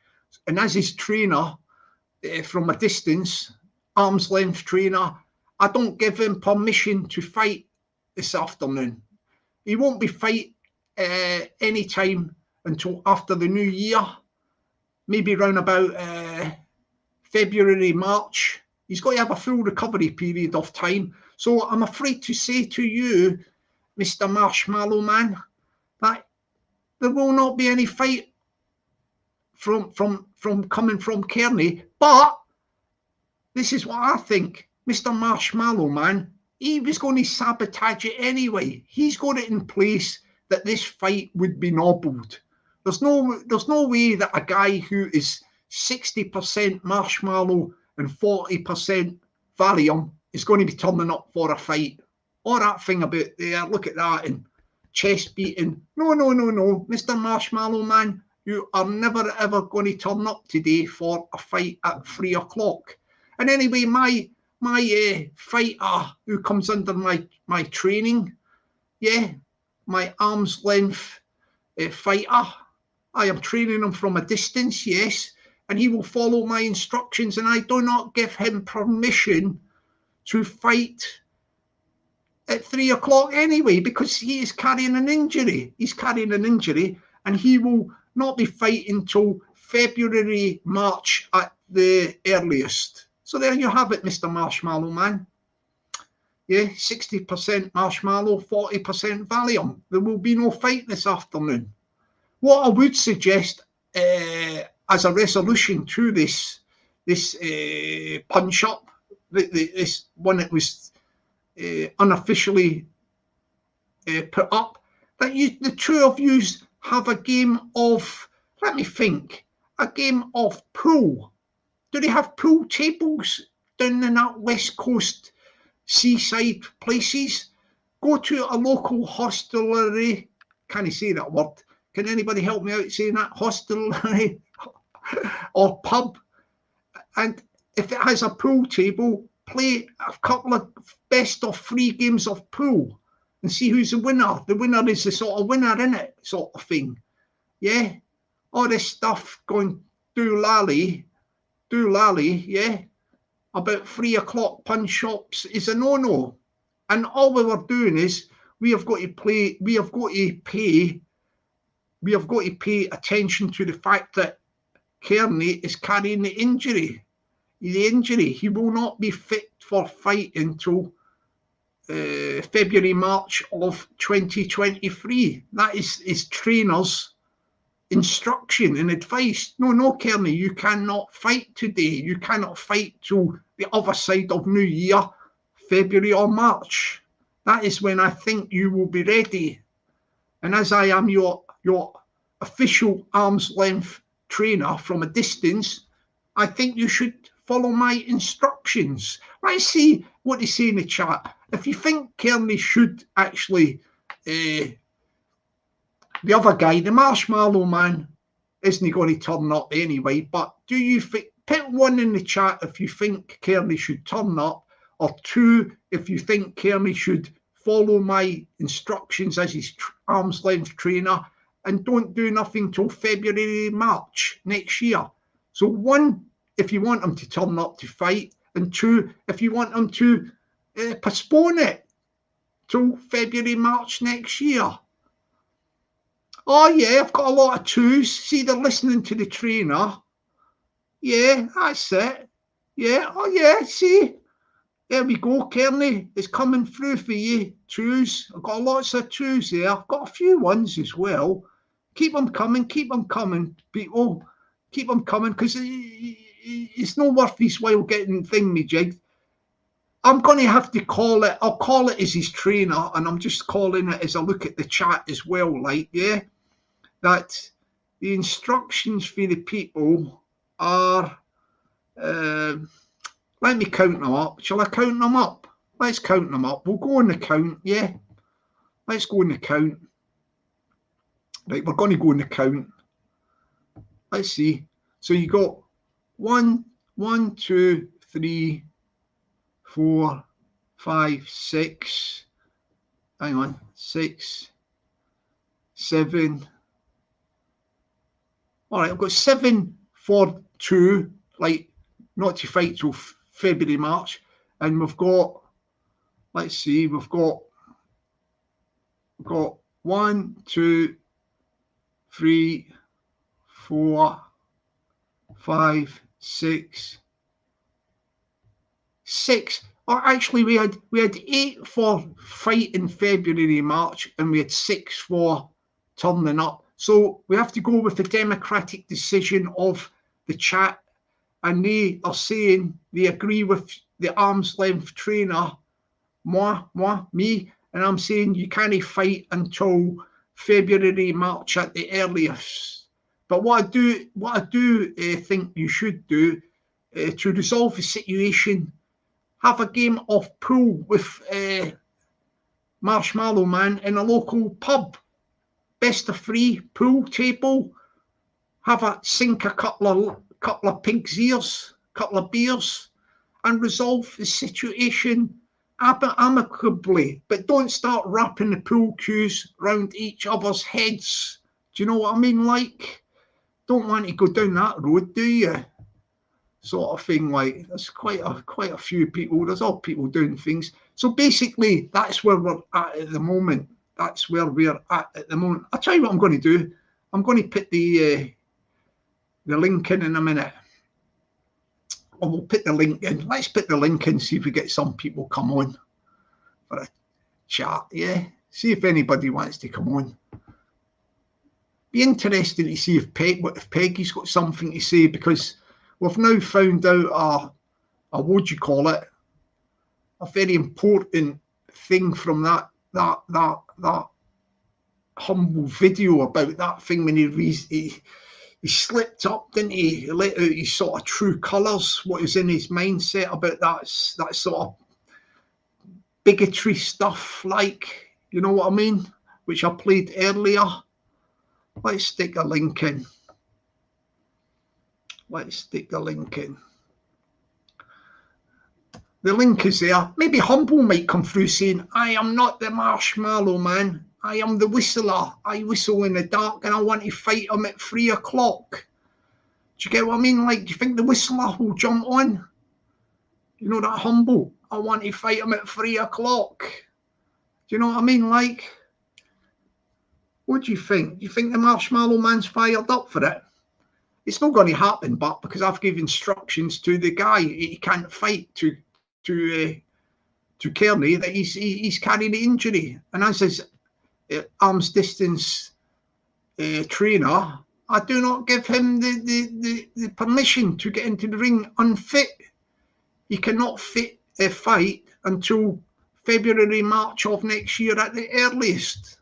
And as his trainer, from a distance, arm's length trainer, I don't give him permission to fight this afternoon. He won't be fight any time until after the new year, maybe around about February, March. He's got to have a full recovery period of time. So I'm afraid to say to you, Mr. Marshmallow Man, that there will not be any fight from coming from Kearney. But this is what I think. Mr. Marshmallow Man, he was going to sabotage it anyway. He's got it in place that this fight would be nobbled. There's no way that a guy who is 60% marshmallow and 40% Valium is going to be turning up for a fight. All that thing about there, look at that, and chest beating. No, Mr. Marshmallow Man, you are never ever going to turn up today for a fight at 3 o'clock. And anyway, my fighter who comes under my training, my arm's length fighter, I am training him from a distance, yes, and he will follow my instructions, and I do not give him permission to fight at 3 o'clock anyway, because he is carrying an injury. He's carrying an injury, and he will not be fighting till February, March at the earliest. So there you have it, Mr. Marshmallow Man. Yeah, 60% marshmallow, 40% Valium. There will be no fight this afternoon. What I would suggest as a resolution to this punch-up, this one that was unofficially put up, that the two of you have a game of, let me think, a game of pool. Do they have pool tables down in that West Coast seaside places? Go to a local hostelry. Can I say that word? Can anybody help me out saying that? Hostelry or pub. And if it has a pool table, play a couple of best of 3 games of pool and see who's the winner. The winner is the sort of winner, innit? Sort of thing. Yeah? All this stuff going doolally, yeah? About 3 o'clock punch-ups is a no-no. And all we were doing is we have got to pay attention to the fact that Kearney is carrying the injury. He will not be fit for fight until February, March of 2023. That is his trainer's instruction and advice. No, Kearney, you cannot fight today. You cannot fight till the other side of New Year, February or March. That is when I think you will be ready. And as I am your official arm's length trainer from a distance, I think you should follow my instructions. Let's see what they say in the chat. If you think Kearney should actually, the other guy, the Marshmallow Man, isn't he going to turn up anyway? But do you think, put 1 in the chat if you think Kearney should turn up, or 2 if you think Kearney should follow my instructions as his arm's length trainer and don't do nothing till February, March next year. So 1, if you want him to turn up to fight, and 2, if you want him to postpone it till February, March next year. Oh yeah, I've got a lot of 2s. See, they're listening to the trainer. Yeah, that's it. Yeah, oh yeah, see. There we go, Kearney. It's coming through for you. 2s. I've got lots of 2s there. I've got a few 1s as well. Keep them coming, people. Keep them coming, because it's not worth his while getting thingy-jigged. I'm going to have to call it, I'll call it as his trainer, and I'm just calling it as I look at the chat as well, like, yeah, that the instructions for the people are, let me count them up. Shall I count them up? Let's count them up. We'll go on the count, yeah. Let's go on the count. Right, we're going to go on the count. Let's see. So you got 1, 2, 3, 4, 5, 6, hang on, 6, 7. All right, I've got 7 for 2, like not to fight till February, March, and we've got, let's see, we've got 1, 2, 3, 4, 5, 6. Or actually, we had 8 for fight in February, March, and we had 6 for turning up. So we have to go with the democratic decision of the chat, and they are saying they agree with the arm's length trainer, me, and I'm saying you can't fight until February, March at the earliest. But what I do think you should do to resolve the situation, have a game of pool with Marshmallow Man in a local pub. Best of 3 pool table. Sink a couple of pig's ears, couple of beers, and resolve the situation amicably. But don't start wrapping the pool cues round each other's heads. Do you know what I mean? Like, don't want to go down that road, do you? Sort of thing. Like, there's quite a few people. There's all people doing things. So basically, that's where we're at the moment. That's where we're at the moment. I'll tell you what I'm going to do. I'm going to put the link in a minute. Or we'll put the link in. Let's put the link in, see if we get some people come on for a chat. Yeah, see if anybody wants to come on. Be interesting to see if Peggy's got something to say, because we've now found out what do you call it, a very important thing from that humble video about that thing when he slipped up, didn't he? He let out his sort of true colours, what is in his mindset about that sort of bigotry stuff, like, you know what I mean, which I played earlier. Let's stick a link in. Let's stick the link in. The link is there. Maybe Humble might come through saying, I am not the Marshmallow Man. I am the whistler. I whistle in the dark and I want to fight him at 3 o'clock. Do you get what I mean? Like, do you think the whistler will jump on? You know that Humble? I want to fight him at 3 o'clock. Do you know what I mean? Like, what do you think? Do you think the Marshmallow Man's fired up for it? It's not going to happen, but because I've given instructions to the guy, he can't fight to Kearney, that he's carrying the injury. And as his arm's distance trainer, I do not give him the permission to get into the ring unfit. He cannot fight until February, March of next year at the earliest.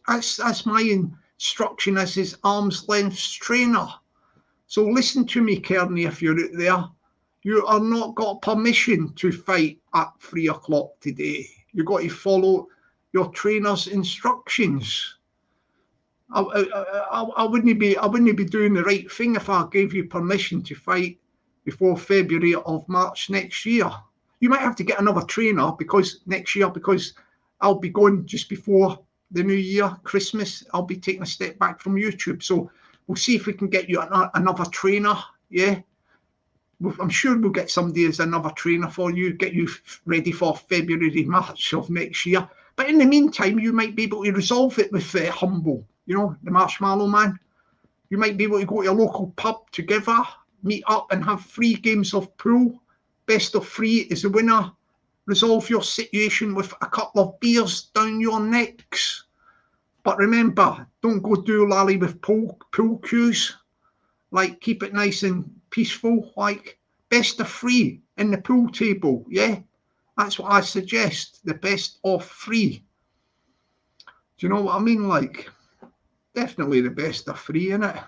That's my instruction as his arm's length trainer. So listen to me, Kearney, if you're out there. You are not got permission to fight at 3 o'clock today. You've got to follow your trainer's instructions. I wouldn't be doing the right thing if I gave you permission to fight before February of March next year. You might have to get another trainer because I'll be going just before the new year, Christmas. I'll be taking a step back from YouTube. So we'll see if we can get you another trainer. Yeah. I'm sure we'll get somebody as another trainer for you, get you ready for February, March of next year. But in the meantime, you might be able to resolve it with Humble, you know, the Marshmallow Man. You might be able to go to a local pub together, meet up and have 3 games of pool. Best of 3 is the winner. Resolve your situation with a couple of beers down your necks. But remember, don't go doolally with pool cues. Like, keep it nice and peaceful, like best of 3 in the pool table. Yeah, that's what I suggest, the best of 3. Do you know what I mean? Like, definitely the best of 3, innit?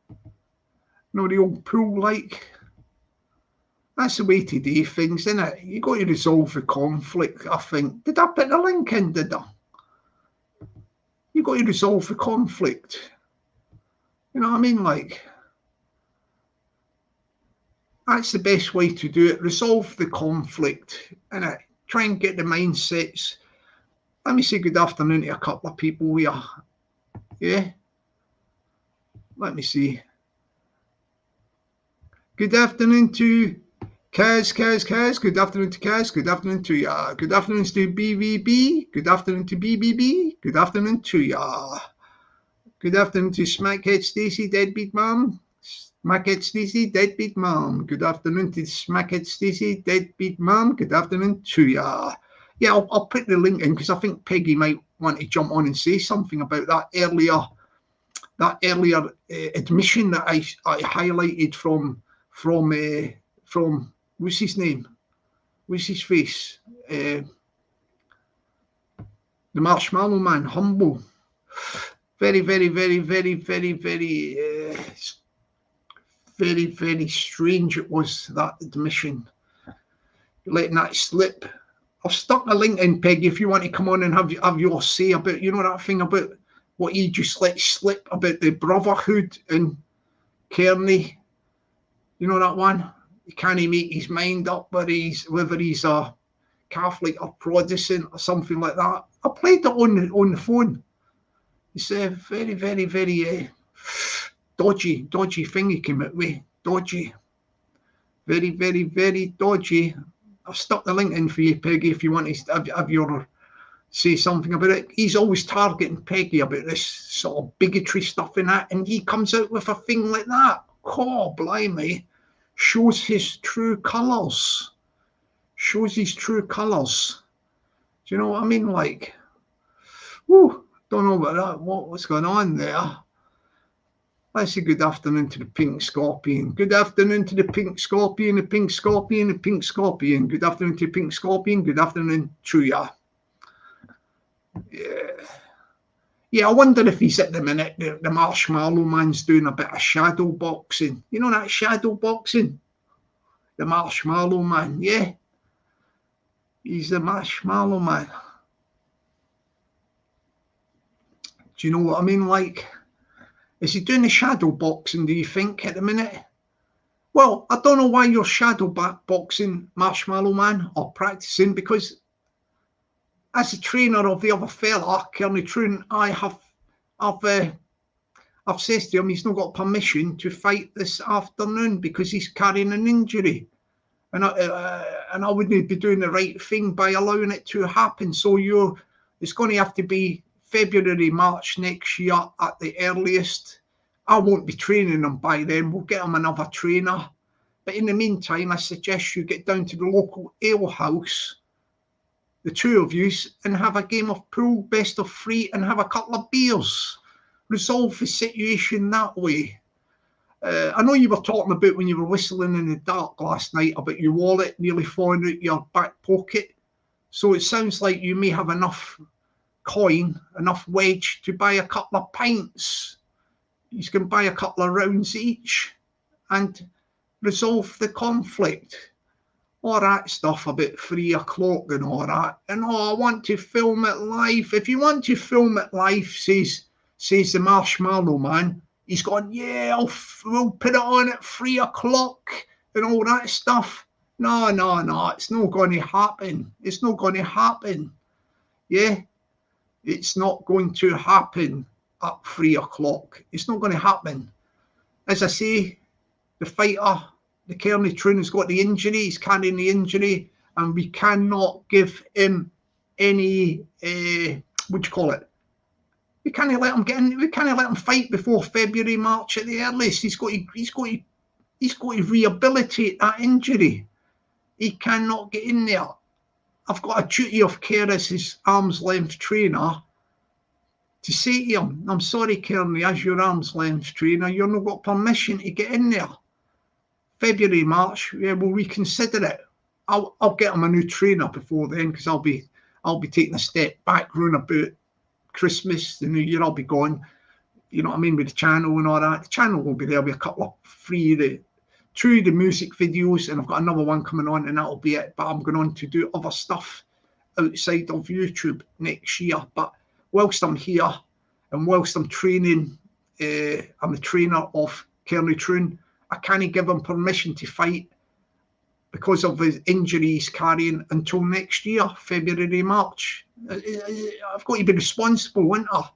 You know, the old pool, like, that's the way to do things, innit? You got to resolve the conflict, I think. Did I put the link in, did I? You got to resolve the conflict. You know what I mean? Like, that's the best way to do it. Resolve the conflict, innit? try and get the mindsets. Let me say good afternoon to a couple of people here. Yeah. Let me see. Good afternoon to Kaz. Good afternoon to Kaz. Good afternoon to ya. Good afternoon to BVB. Good afternoon to BBB. Good afternoon to ya. Good afternoon to Smackhead Stacey, Deadbeat Mom. Smackhead Stacey, Deadbeat Mom. Good afternoon to Smackhead Stacey, Deadbeat Mom. Good afternoon to ya. Yeah, I'll put the link in because I think Peggy might want to jump on and say something about that earlier admission that I highlighted from what's his name? What's his face? The Marshmallow Man, Humble. Very, very, very, very, very, very, very, very strange it was, that admission. Letting that slip. I've stuck a link in, Peggy, if you want to come on and have your say about, you know, that thing about what he just let slip about the brotherhood in Kearney. You know that one? He can't make his mind up whether he's a Catholic or Protestant or something like that. I played it on the phone. It's a very, very, very dodgy thing he came out with. Dodgy. Very, very, very dodgy. I've stuck the link in for you, Peggy, if you want to have your say something about it. He's always targeting Peggy about this sort of bigotry stuff and that, and he comes out with a thing like that. Oh, blimey. Shows his true colours. Shows his true colours. Do you know what I mean? Like, whoo, don't know about that. What's going on there? Let's say good afternoon to the Pink Scorpion. Good afternoon to the Pink Scorpion, the Pink Scorpion, the Pink Scorpion. Good afternoon to the Pink Scorpion. Good afternoon to ya. Yeah, I wonder if he's at the minute, the Marshmallow Man's doing a bit of shadow boxing. You know that shadow boxing? The Marshmallow Man, yeah. He's the Marshmallow Man. Do you know what I mean? Like, is he doing the shadow boxing, do you think, at the minute? Well, I don't know why you're shadow boxing, Marshmallow Man, or practicing, because as a trainer of the other fella, Jockney Sparrow, I've said to him he's not got permission to fight this afternoon because he's carrying an injury. And I wouldn't be doing the right thing by allowing it to happen. So it's going to have to be February, March next year at the earliest. I won't be training him by then. We'll get him another trainer. But in the meantime, I suggest you get down to the local ale house, the two of you, and have a game of pool, best of three, and have a couple of beers. Resolve the situation that way. I know you were talking about when you were whistling in the dark last night about your wallet nearly falling out your back pocket. So it sounds like you may have enough coin, enough wedge to buy a couple of pints. You can buy a couple of rounds each and resolve the conflict. All that stuff about 3 o'clock and all that. And I want to film it live. If you want to film it live, says the Marshmallow Man, he's gone, yeah, we'll put it on at 3 o'clock and all that stuff. No, it's not going to happen. It's not going to happen. Yeah, it's not going to happen at 3 o'clock. It's not going to happen. As I say, the fighter, the Kearney Troon, has got the injury. He's carrying the injury, and we cannot give him any, what do you call it? We can't let him get in. We can't let him fight before February, March at the earliest. He's got to rehabilitate that injury. He cannot get in there. I've got a duty of care as his arm's length trainer to say to him, I'm sorry, Kearney, as your arm's length trainer, you're not got permission to get in there. February, March, yeah, we'll reconsider it. I'll get him a new trainer before then, because I'll be taking a step back round about Christmas, the New Year. I'll be gone. You know what I mean, with the channel and all that. The channel will be there with a couple of two of the music videos, and I've got another one coming on, and that'll be it. But I'm going on to do other stuff outside of YouTube next year. But whilst I'm here and whilst I'm training, I'm the trainer of Kearney Troon, I can't give him permission to fight because of his injuries carrying until next year, February, March. I've got to be responsible, won't I?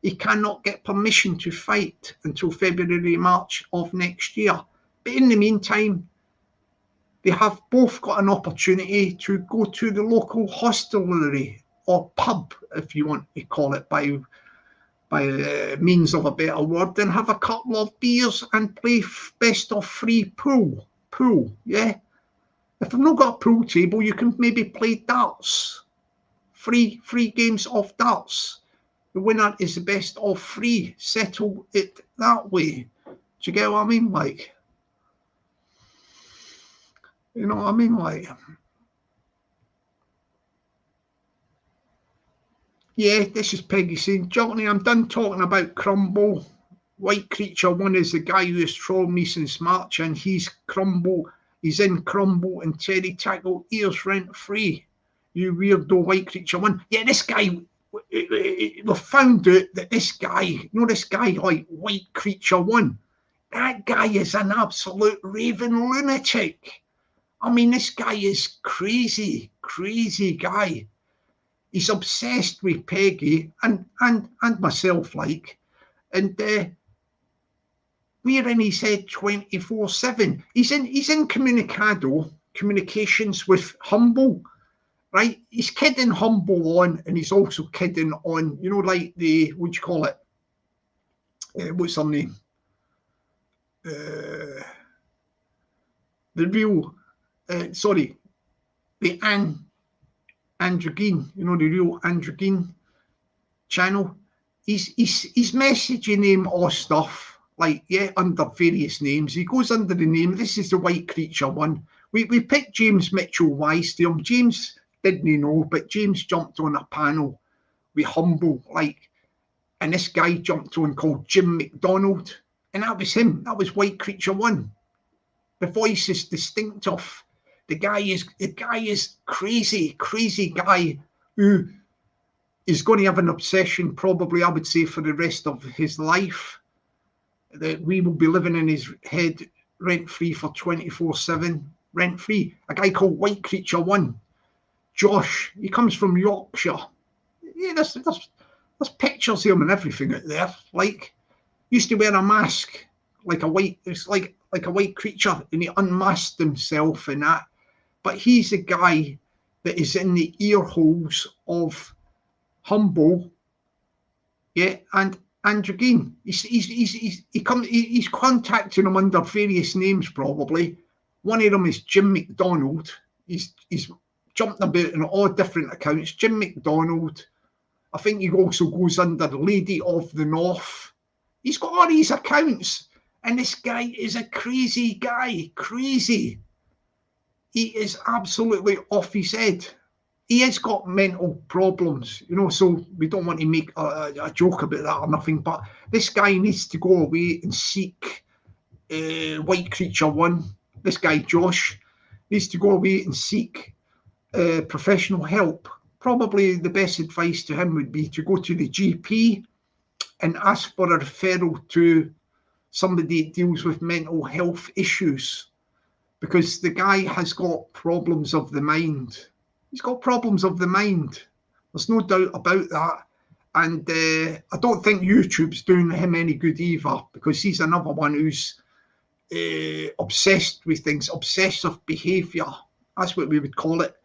He cannot get permission to fight until February, March of next year. But in the meantime, they have both got an opportunity to go to the local hostelry or pub, if you want to call it by means of a better word, and have a couple of beers and play best of free pool. Yeah. If they've not got a pool table, you can maybe play darts. Free games of darts. The winner is the best of three. Settle it that way. Do you get what I mean? Like, you know what I mean? Like, yeah, this is Peggy saying, Jockney, I'm done talking about Crumble. White Creature 1 is the guy who has trolled me since March, and he's in Crumble and Terry Tackle ears rent free. You weirdo, White Creature 1. Yeah, this guy, we found out that this guy, you know, this guy like White Creature 1, that guy is an absolute raving lunatic. I mean, this guy is crazy guy. He's obsessed with Peggy and myself, like, and we're in his head 24/7. He's in communications with Humble, right? He's kidding Humble on, and he's also kidding on, you know, like the, what do you call it? What's her name? The real, the Androgyne, you know, the real Androgyne channel. He's messaging him all stuff, like, yeah, under various names. He goes under the name, this is the White Creature 1. We picked James Mitchell Wise to him. James didn't know, but James jumped on a panel with Humble, like, and this guy jumped on called Jim McDonald, and that was him. That was White Creature 1. The voice is distinctive. The guy is crazy guy who is going to have an obsession, probably, I would say, for the rest of his life, that we will be living in his head rent-free for 24/7, rent-free. A guy called White Creature 1. Josh, he comes from Yorkshire. Yeah, there's pictures of him and everything out there. Like, used to wear a mask like a white creature, and he unmasked himself and that. But he's a guy that is in the ear holes of Humble, yeah, and Androgyne. He's contacting him under various names, probably. One of them is Jim McDonald. He's jumped about in all different accounts. Jim McDonald. I think he also goes under Lady of the North. He's got all these accounts, and this guy is a crazy guy. Crazy. He is absolutely off his head. He has got mental problems, you know, so we don't want to make a joke about that or nothing, but this guy needs to go away and seek White Creature 1. This guy, Josh, needs to go away and seek professional help. Probably the best advice to him would be to go to the GP and ask for a referral to somebody that deals with mental health issues, because the guy has got problems of the mind. He's got problems of the mind. There's no doubt about that. And I don't think YouTube's doing him any good either, because he's another one who's obsessed with things, obsessive behaviour. That's what we would call it,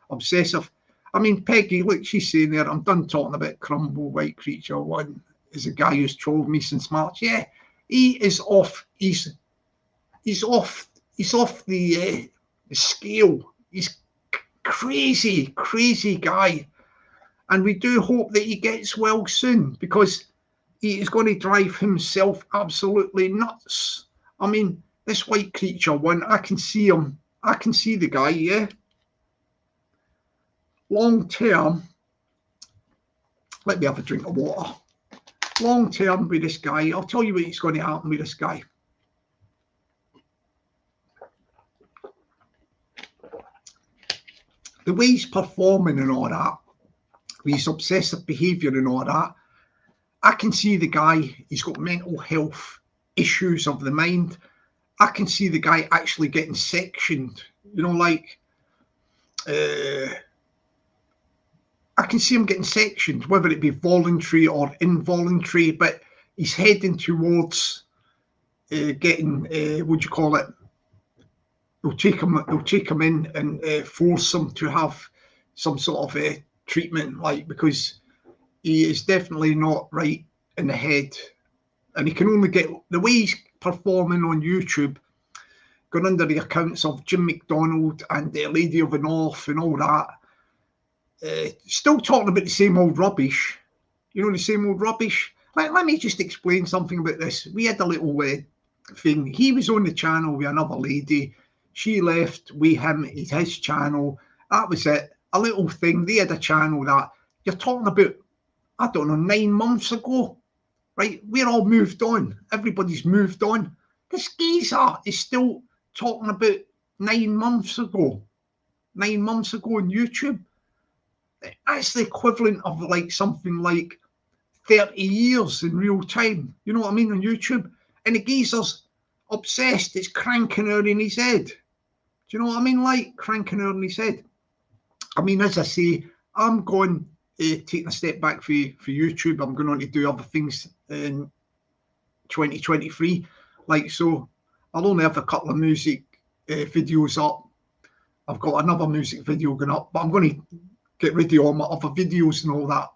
obsessive. I mean, Peggy, look, she's saying there, I'm done talking about Crumble. White Creature 1 is a guy who's trolled me since March. Yeah, he is off. He's off the scale. He's crazy guy, and we do hope that he gets well soon, because he is going to drive himself absolutely nuts. I mean, this White Creature 1, I can see him. I can see the guy, yeah. Long term, let me have a drink of water. Long term with this guy, I'll tell you what's going to happen with this guy. The way he's performing and all that, with his obsessive behaviour and all that, I can see the guy, he's got mental health issues of the mind. I can see the guy actually getting sectioned You know, like, I can see him getting sectioned, whether it be voluntary or involuntary, but he's heading towards getting, what do you call it? They'll take him in and force him to have some sort of treatment, like, because he is definitely not right in the head, and he can only get the way he's performing on YouTube, going under the accounts of Jim McDonald and the Lady of the North and all that. Still talking about the same old rubbish, you know, the same old rubbish. Let me just explain something about this. We had a little thing. He was on the channel with another lady. She left with him, his channel. That was it. A little thing. They had a channel that you're talking about, I don't know, 9 months ago, right? We're all moved on. Everybody's moved on. This geezer is still talking about 9 months ago. 9 months ago on YouTube. That's the equivalent of like something like 30 years in real time. You know what I mean, on YouTube? And the geezer's obsessed. It's cranking her in his head. Do you know what I mean? Like, cranking her in his head. I mean, as I say, I'm going taking a step back for YouTube. I'm going on to do other things in 2023. Like, so I'll only have a couple of music videos up. I've got another music video going up, but I'm going to get rid of all my other videos and all that.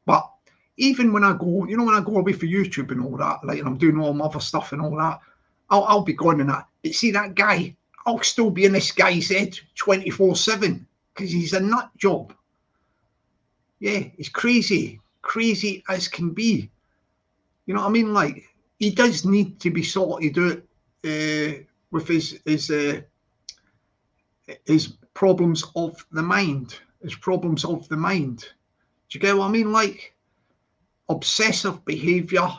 But even when I go, you know, when I go away for YouTube and all that, like, and I'm doing all my other stuff and all that, I'll be gone in that. But see, that guy, I'll still be in this guy's head 24/7 because he's a nut job. Yeah, he's crazy as can be. You know what I mean? Like, he does need to be sorted out with his problems of the mind. His problems of the mind. Do you get what I mean? Like, obsessive behaviour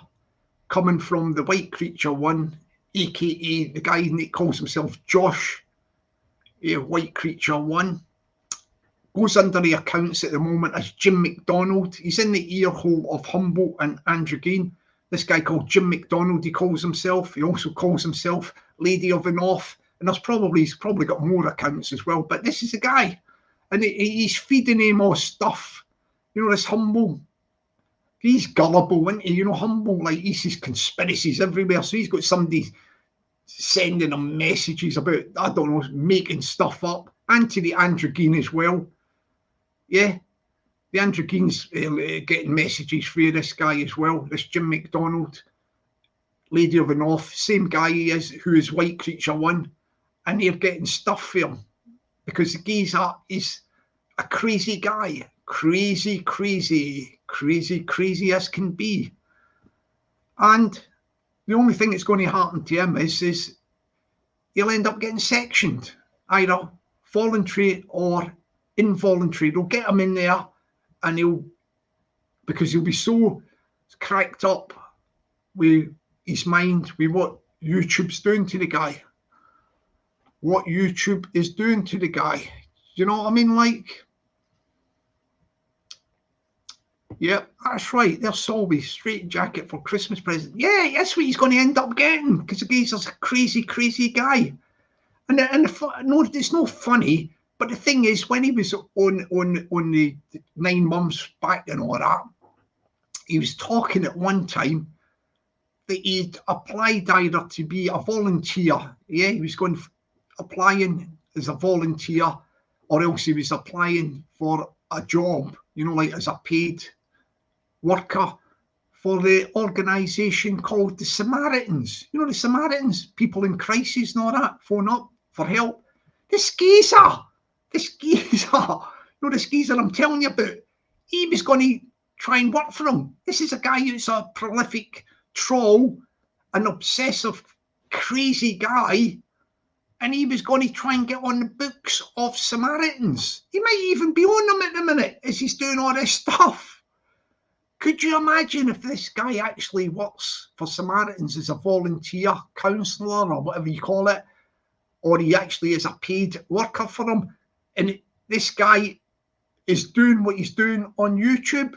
coming from the white creature one, aka the guy that calls himself Josh, white creature one, goes under the accounts at the moment as Jim McDonald. He's in the ear hole of Humboldt and Andrew Green. This guy called Jim McDonald, he calls himself. He also calls himself Lady of the North. And he's probably got more accounts as well. But this is a guy. And he's feeding him all stuff. You know, this Humboldt. He's gullible, isn't he? You know, Humboldt, like, he sees conspiracies everywhere. So he's got somebody sending him messages about, I don't know, making stuff up. And to the Andrew Green as well. Yeah, the Andrew Green's getting messages for this guy as well, this Jim McDonald, Lady of the North, same guy he is, who is white creature one, and they're getting stuff for him because the geezer is a crazy guy, crazy as can be. And the only thing that's going to happen to him is he'll end up getting sectioned, either voluntary or involuntary. They'll get him in there, and because he'll be so cracked up with his mind, with what YouTube's doing to the guy. What YouTube is doing to the guy. You know what I mean? Like, yeah, that's right. There's Solby, straight jacket for Christmas present. Yeah, that's what he's going to end up getting, because the geezer's a crazy guy. And no, it's not funny. But the thing is, when he was on the 9 months back and all that, he was talking at one time that he'd applied either to be a volunteer. Yeah, he was applying as a volunteer, or else he was applying for a job, you know, like as a paid worker for the organisation called the Samaritans. You know, the Samaritans, people in crisis and all that, phone up for help. This geezer, you know, this geezer I'm telling you about, he was going to try and work for him. This is a guy who's a prolific troll, an obsessive, crazy guy, and he was going to try and get on the books of Samaritans. He might even be on them at the minute as he's doing all this stuff. Could you imagine if this guy actually works for Samaritans as a volunteer counsellor or whatever you call it, or he actually is a paid worker for them, and this guy is doing what he's doing on YouTube?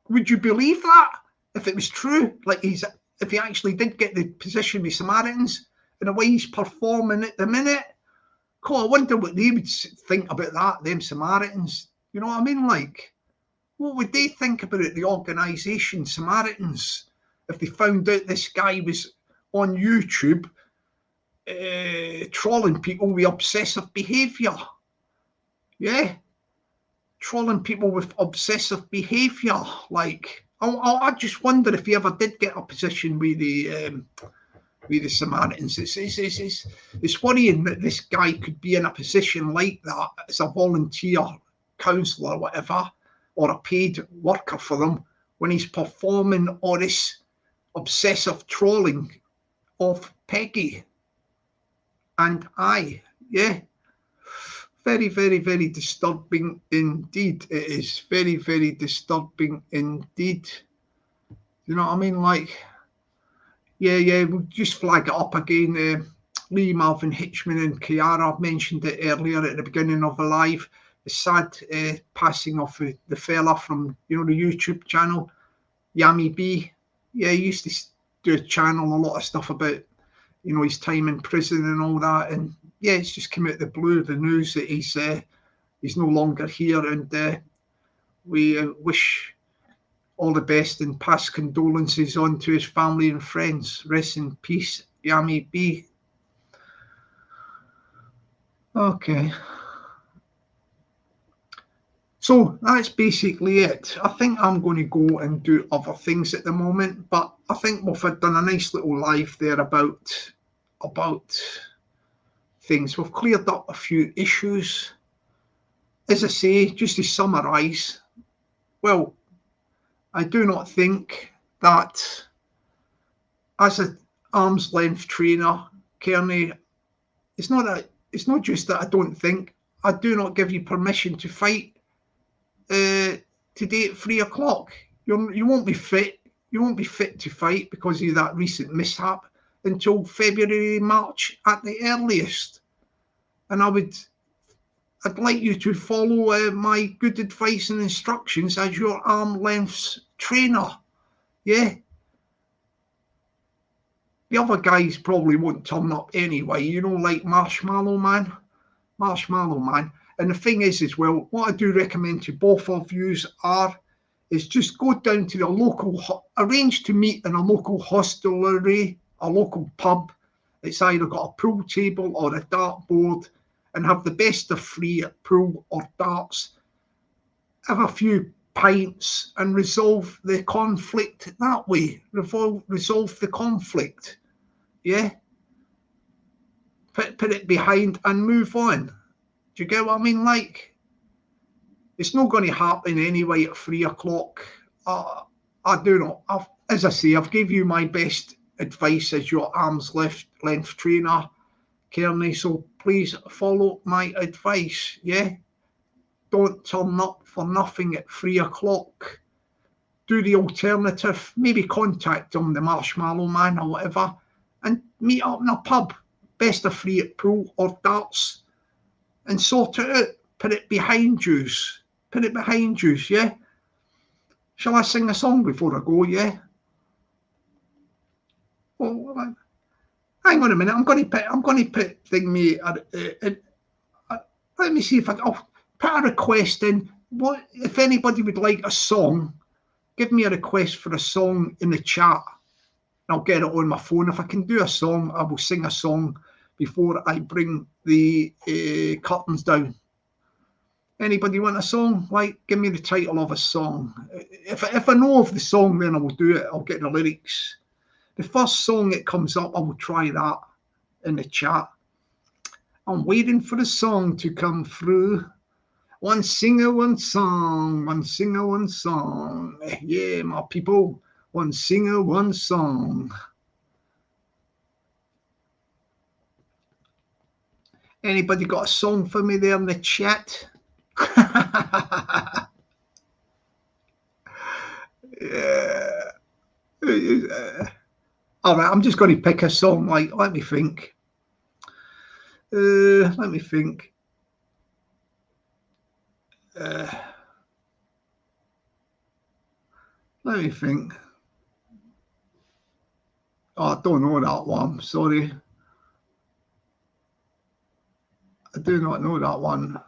Would you believe that if it was true? Like, if he actually did get the position with Samaritans and the way he's performing at the minute? God, I wonder what they would think about that, them Samaritans. You know what I mean? Like, what would they think about it, the organisation Samaritans, if they found out this guy was on YouTube trolling people with obsessive behaviour? Yeah, trolling people with obsessive behaviour. Like, I just wonder if he ever did get a position with the Samaritans. It's worrying that this guy could be in a position like that as a volunteer counsellor or whatever, or a paid worker for them, when he's performing all this obsessive trolling of Peggy and I. Yeah. Very, very, very disturbing indeed. It is very, very disturbing indeed. You know what I mean? Like, yeah, we'll just flag it up again. Lee, Marvin, Hitchman and Kiara mentioned it earlier at the beginning of the live. The sad passing of the fella from, the YouTube channel, Yami B. Yeah, he used to do a channel, a lot of stuff about, his time in prison and all that. And yeah, it's just come out the blue, the news that he's no longer here. And we wish all the best and pass condolences on to his family and friends. Rest in peace, Yami B. Okay. So that's basically it. I think I'm going to go and do other things at the moment, but I think we've done a nice little live there about things. We've cleared up a few issues. As I say, just to summarise, well, I do not think that as an arm's length trainer, Kearney, it's not just that I don't think, I do not give you permission to fight today at 3 o'clock. You won't be fit. You won't be fit to fight because of that recent mishap until February, March at the earliest. And I'd like you to follow my good advice and instructions as your arm lengths trainer. Yeah. The other guys probably won't turn up anyway, like Marshmallow Man. And the thing is as well, what I do recommend to both of yous is just go down to the local, arrange to meet in a local hostelry, a local pub. It's either got a pool table or a dartboard, and have the best of 3 at pool or darts. Have a few pints and resolve the conflict that way. Resolve the conflict. Yeah. Put it behind and move on. Do you get what I mean? Like, it's not going to happen anyway at 3 o'clock. I do not. As I say, I've gave you my best advice as your arm's length trainer, Kearney. So please follow my advice. Yeah. Don't turn up for nothing at 3 o'clock. Do the alternative. Maybe contact him, the Marshmallow Man or whatever, and meet up in a pub. Best of 3 at pool or darts, and sort it out. Put it behind yous. Yeah? Shall I sing a song before I go, yeah? Well, hang on a minute. I'm going to put thingy. Let me see if I'll put a request in. What if anybody would like a song? Give me a request for a song in the chat. I'll get it on my phone. If I can do a song, I will sing a song before I bring the curtains down. Anybody want a song? Like, give me the title of a song. If I know of the song, then I will do it. I'll get the lyrics. The first song that comes up, I will try that in the chat. I'm waiting for the song to come through. One singer, one song. One singer, one song. Yeah, my people. One singer, one song. Anybody got a song for me there in the chat? Yeah. All right, I'm just going to pick a song. Like, let me think. Let me think. Oh, I don't know that one. Sorry. I do not know that one.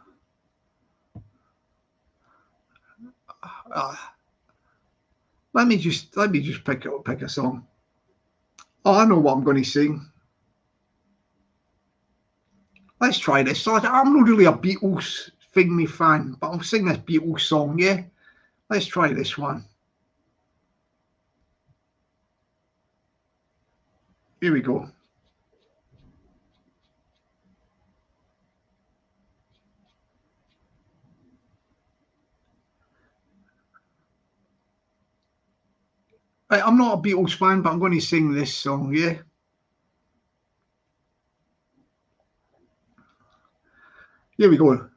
Let me just pick a song. Oh, I know what I'm going to sing. Let's try this. So I'm not really a Beatles thingy fan, but I'll sing this Beatles song, yeah? Let's try this one. Here we go. Right, I'm not a Beatles fan, but I'm going to sing this song, yeah? Here we go.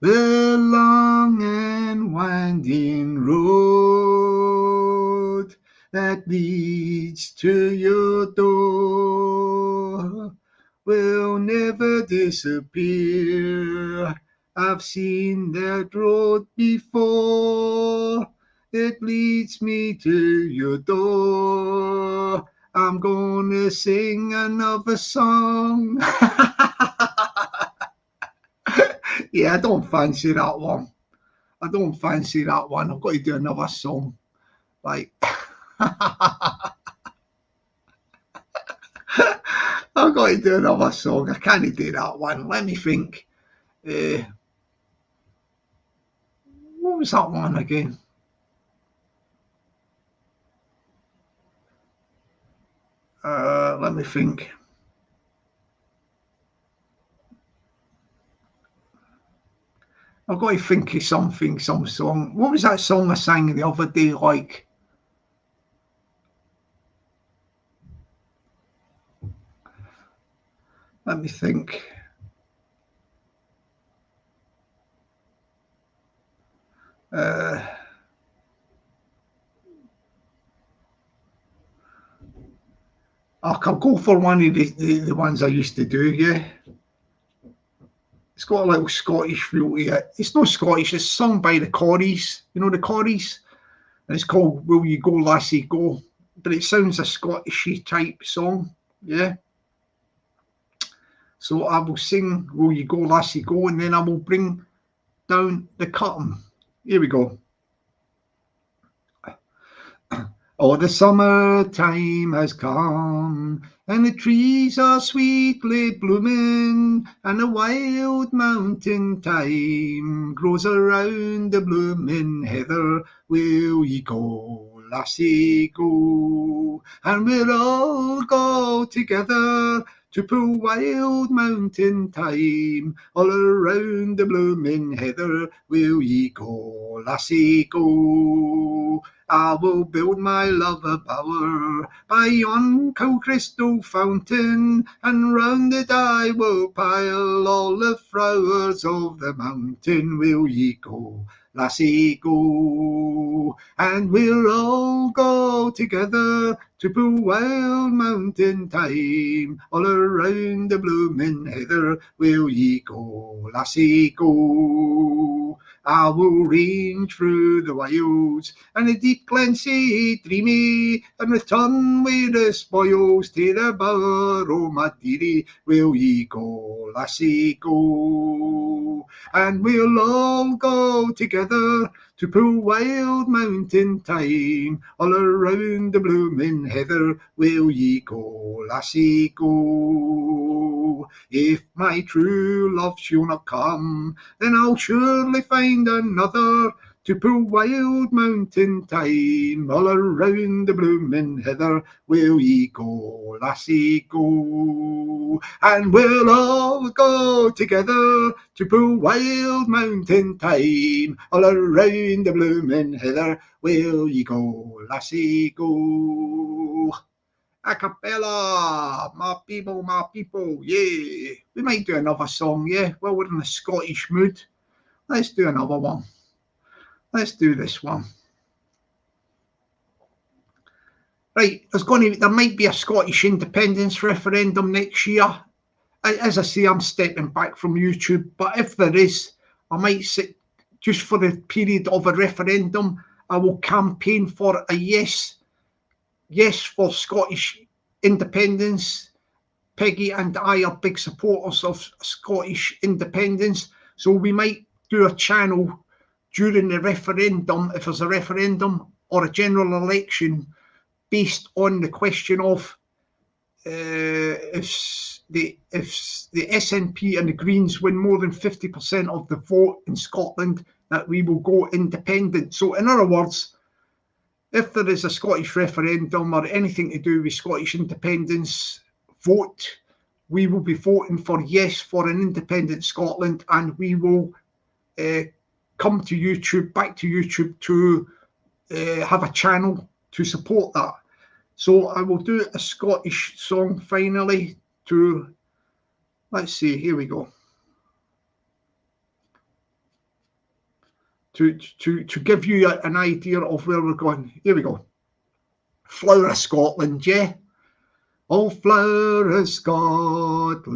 The long and winding road that leads to your door will never disappear. I've seen that road before. It leads me to your door. I'm gonna sing another song. Yeah, I don't fancy that one. I don't fancy that one. I've got to do another song. Like, I've got to do another song. I can't do that one. Let me think. What was that one again? Let me think. I've got to think of something, some song. What was that song I sang the other day? Like, let me think. I'll go for one of the ones I used to do, yeah. It's got a little Scottish feel to it. It's not Scottish, it's sung by the Corries. You know the Corries? And it's called Will You Go Lassie Go. But it sounds a Scottishy type song, yeah. So I will sing Will You Go Lassie Go, and then I will bring down the curtain. Here we go. Oh, the summertime has come, and the trees are sweetly blooming, and the wild mountain thyme grows around the blooming heather. Will ye go, lassie, go? And we'll all go together to pull wild mountain thyme all around the blooming heather. Will ye go, lassie, go? I will build my love a bower by yon cold crystal fountain, and round it I will pile all the flowers of the mountain. Will ye go, lassie, go? And we'll all go together to pull wild mountain thyme all around the blooming heather. Will ye go, lassie, go? I will range through the wilds and the deep glen sea dreamy, and return with the spoils to the bower o' my dearie. Will ye go, lassie, go? And we'll all go together to pull wild mountain thyme all around the blooming heather. Will ye go, lassie, go? If my true love shall not come, then I'll surely find another to pull wild mountain thyme all around the blooming heather. Will ye go, lassie, go? And we'll all go together to pull wild mountain thyme all around the blooming heather. Will ye go, lassie, go? A cappella, my people, yeah. We might do another song, yeah. Well, we're in a Scottish mood. Let's do another one. Let's do this one. Right, there might be a Scottish independence referendum next year. As I say, I'm stepping back from YouTube, but if there is, I might sit just for the period of a referendum. I will campaign for a yes for Scottish independence, Peggy and I are big supporters of Scottish independence, so we might do a channel during the referendum, if there's a referendum or a general election, based on the question of if the SNP and the Greens win more than 50% of the vote in Scotland, that we will go independent. So in other words, if there is a Scottish referendum or anything to do with Scottish independence, vote. We will be voting for yes for an independent Scotland, and we will come to YouTube, back to YouTube, to have a channel to support that. So I will do a Scottish song finally to, let's see, here we go. To give you an idea of where we're going. Here we go. Flower of Scotland, yeah. Oh, flower of Scotland,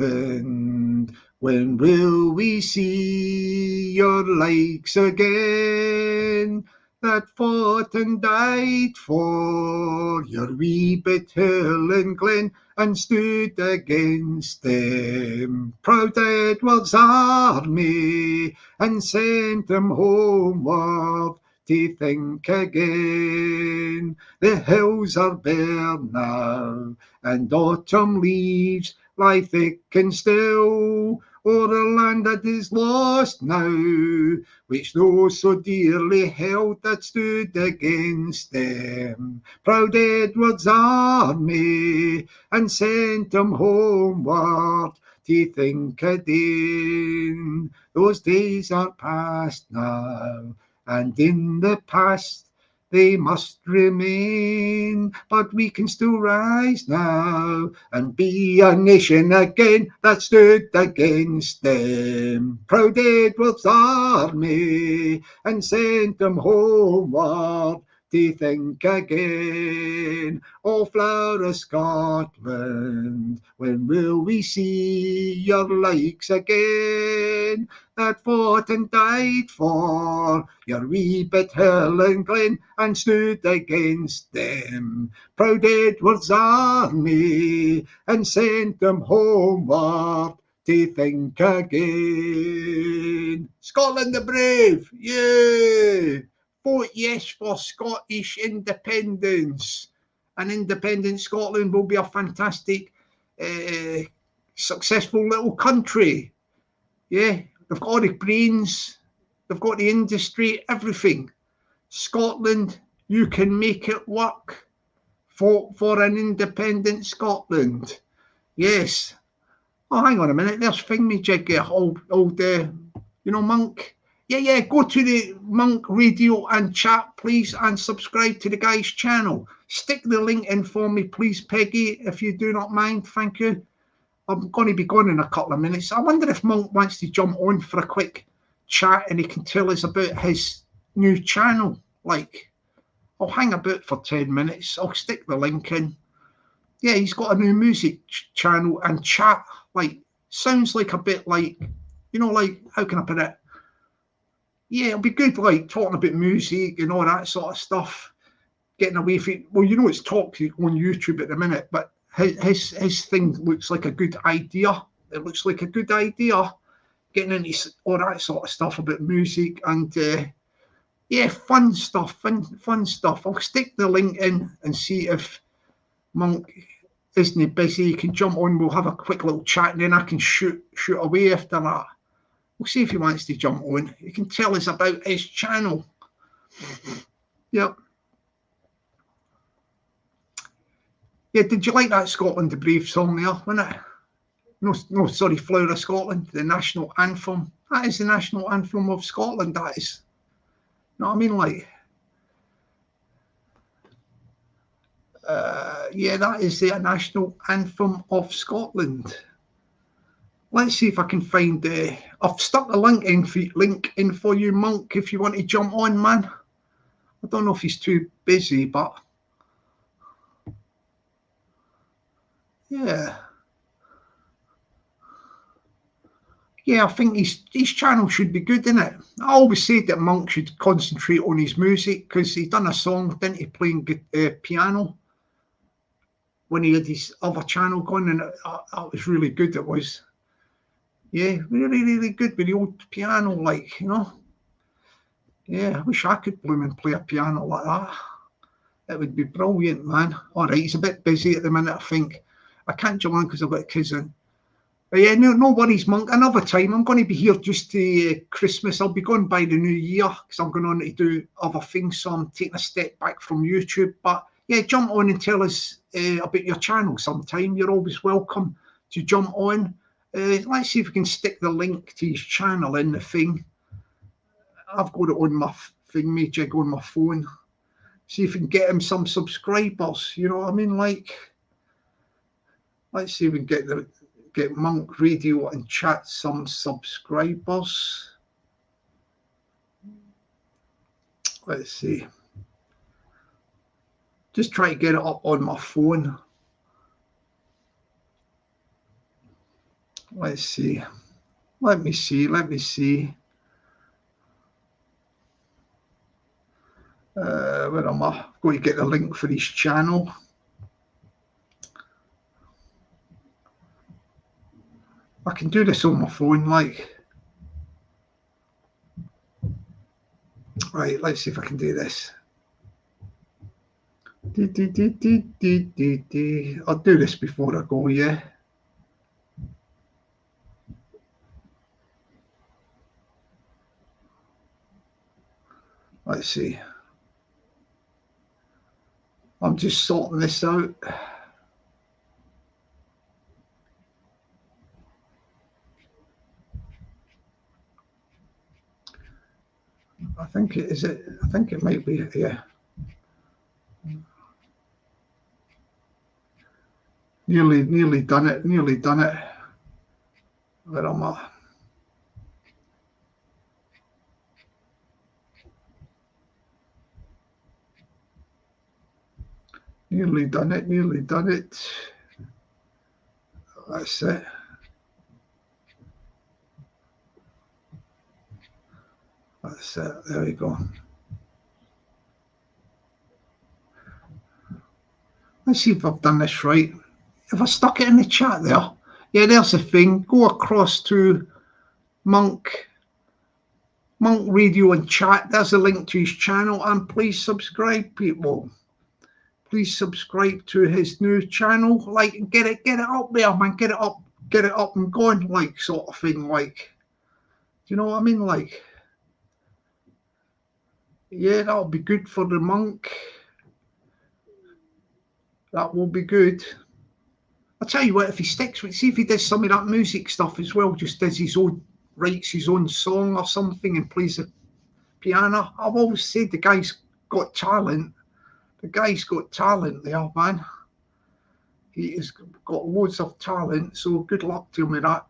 when will we see your likes again? That fought and died for your wee bit hill and glen, and stood against them proud Edward's army, and sent them homeward to think again. The hills are bare now, and autumn leaves lie thick and still o'er a land that is lost now, which those so dearly held that stood against them proud Edward's army, and sent them homeward to think again. Those days are past now, and in the past they must remain, but we can still rise now and be a nation again that stood against them proud Edward's army, and sent them homeward to think again. Oh, flower of Scotland, when will we see your likes again? That fought and died for your wee bit hill and glen, and stood against them proud Edward's army, and sent them homeward to think again. Scotland the brave, yeah! Vote yes for Scottish independence. An independent Scotland will be a fantastic, successful little country. Yeah, they've got all the brains, they've got the industry, everything. Scotland, you can make it work. Vote for an independent Scotland. Yes. Oh, hang on a minute. There's Thingamajig, old Monk. Yeah, go to the Monk Radio and chat, please, and subscribe to the guy's channel. Stick the link in for me, please, Peggy, if you do not mind. Thank you. I'm going to be gone in a couple of minutes. I wonder if Monk wants to jump on for a quick chat and he can tell us about his new channel. Like, I'll hang about for 10 minutes. I'll stick the link in. Yeah, he's got a new music channel and chat. Like, sounds like a bit like, like, how can I put it? Yeah, it'll be good, like, talking about music and all that sort of stuff. Getting away from it. Well, it's toxic on YouTube at the minute, but his thing looks like a good idea. It looks like a good idea. Getting into all that sort of stuff about music and, fun stuff. I'll stick the link in and see if Monk isn't busy. You can jump on. We'll have a quick little chat, and then I can shoot away after that. We'll see if he wants to jump on. He can tell us about his channel. Yep. Yeah, did you like that Scotland the Brave song there, wasn't it? No, sorry, Flower of Scotland, the national anthem. That is the national anthem of Scotland, that is. You know what I mean? Like, yeah, that is the national anthem of Scotland. Let's see if I can find I've stuck the link in for you, Monk, if you want to jump on, man. I don't know if he's too busy, but yeah. Yeah, I think his channel should be good, isn't it? I always said that Monk should concentrate on his music because he done a song, didn't he, playing piano? when he had his other channel going, and that was really good. It was, yeah, really, really good with the old piano, like, you know. Yeah, I wish I could bloom and play a piano like that. It would be brilliant, man. All right, he's a bit busy at the minute, I think. I can't jump on because I've got kids in. But yeah, no worries, Monk. Another time, I'm going to be here just to Christmas. I'll be going by the new year because I'm going on to do other things. So I'm taking a step back from YouTube. But yeah, jump on and tell us about your channel sometime. You're always welcome to jump on. Let's see if we can stick the link to his channel in the thing. I've got it on my thingamajig on my phone. See if we can get him some subscribers. You know what I mean? Like, let's see if we can get Monk Radio and Chat some subscribers. Let's see. Just try to get it up on my phone. Let's see. Let me see. Where am I? I'm going to get the link for his channel. I can do this on my phone, like. Right, let's see if I can do this. I'll do this before I go, yeah. Let's see. I'm just sorting this out. I think it is it. I think it might be, yeah. Nearly done it. Where am I? Nearly done it. That's it. That's it. There we go. Let's see if I've done this right. Have I stuck it in the chat there? Yeah, there's the thing. Go across to Monk Radio and Chat. There's a link to his channel, and please subscribe, people. Please subscribe to his new channel. Like, get it up there, man. Get it up and going, like, sort of thing. Like, do you know what I mean? Like, yeah, that'll be good for the Monk. That will be good. I'll tell you what, if he sticks with, see if he does some of that music stuff as well, just does his own, writes his own song or something and plays the piano. I've always said the guy's got talent. The guy's got talent there, man. He has got loads of talent, so good luck to him with that.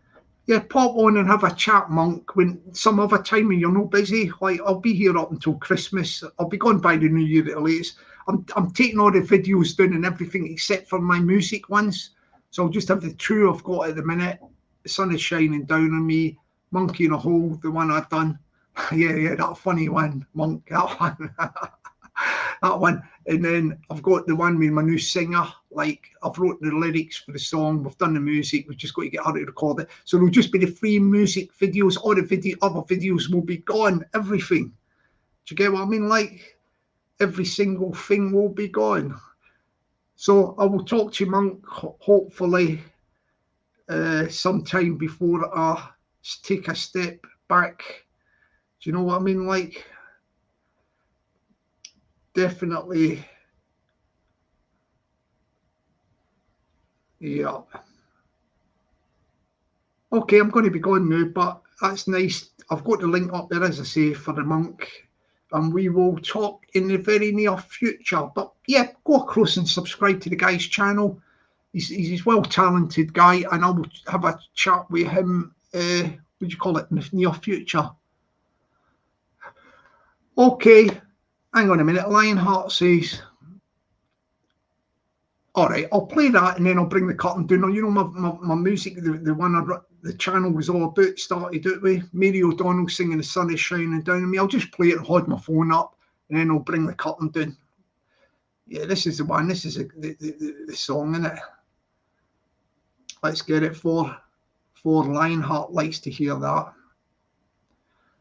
Yeah, pop on and have a chat, Monk, when some other time when you're not busy. Like, I'll be here up until Christmas. I'll be gone by the new year at the latest. I'm taking all the videos down and everything except for my music ones. So I'll just have the two I've got at the minute. The sun is shining down on me. Monkey in a hole, the one I've done. yeah, that funny one, Monk, that one. That one. And then I've got the one with my new singer. Like, I've wrote the lyrics for the song. We've done the music. We've just got to get her to record it. So it'll just be the free music videos. All the other videos will be gone. Everything. Do you get what I mean? Like, every single thing will be gone. So I will talk to you, Monk, hopefully sometime before I take a step back. Do you know what I mean? Like, definitely, yeah. Okay, I'm going to be going now, but that's nice. I've got the link up there, as I say, for the Monk, and we will talk in the very near future. But yeah, go across and subscribe to the guy's channel. He's a well-talented guy, and I will have a chat with him, what do you call it, in the near future. Okay, hang on a minute. Lionheart says, all right, I'll play that and then I'll bring the curtain down. You know, my music, the one the channel was all about, started out with Mary O'Donnell singing The Sun Is Shining Down on Me. I'll just play it and hold my phone up and then I'll bring the curtain down. Yeah, this is the one. This is the song, isn't it? Let's get it for Lionheart likes to hear that.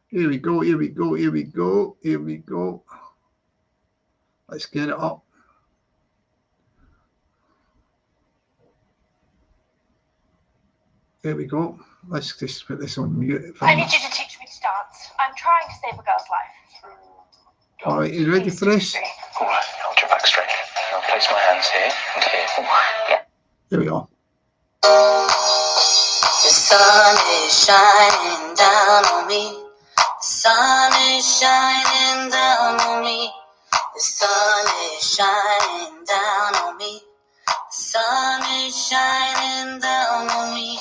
Here we go, here we go, here we go, here we go. Let's get it up. There we go. Let's just put this on mute. I need you to teach me to dance. I'm trying to save a girl's life. All right, you ready for this? All right, hold your back straight. I'll place my hands here and here. Yeah. Here we are. The sun is shining down on me. The sun is shining down on me. The sun is shining down on me. The sun is shining down on me.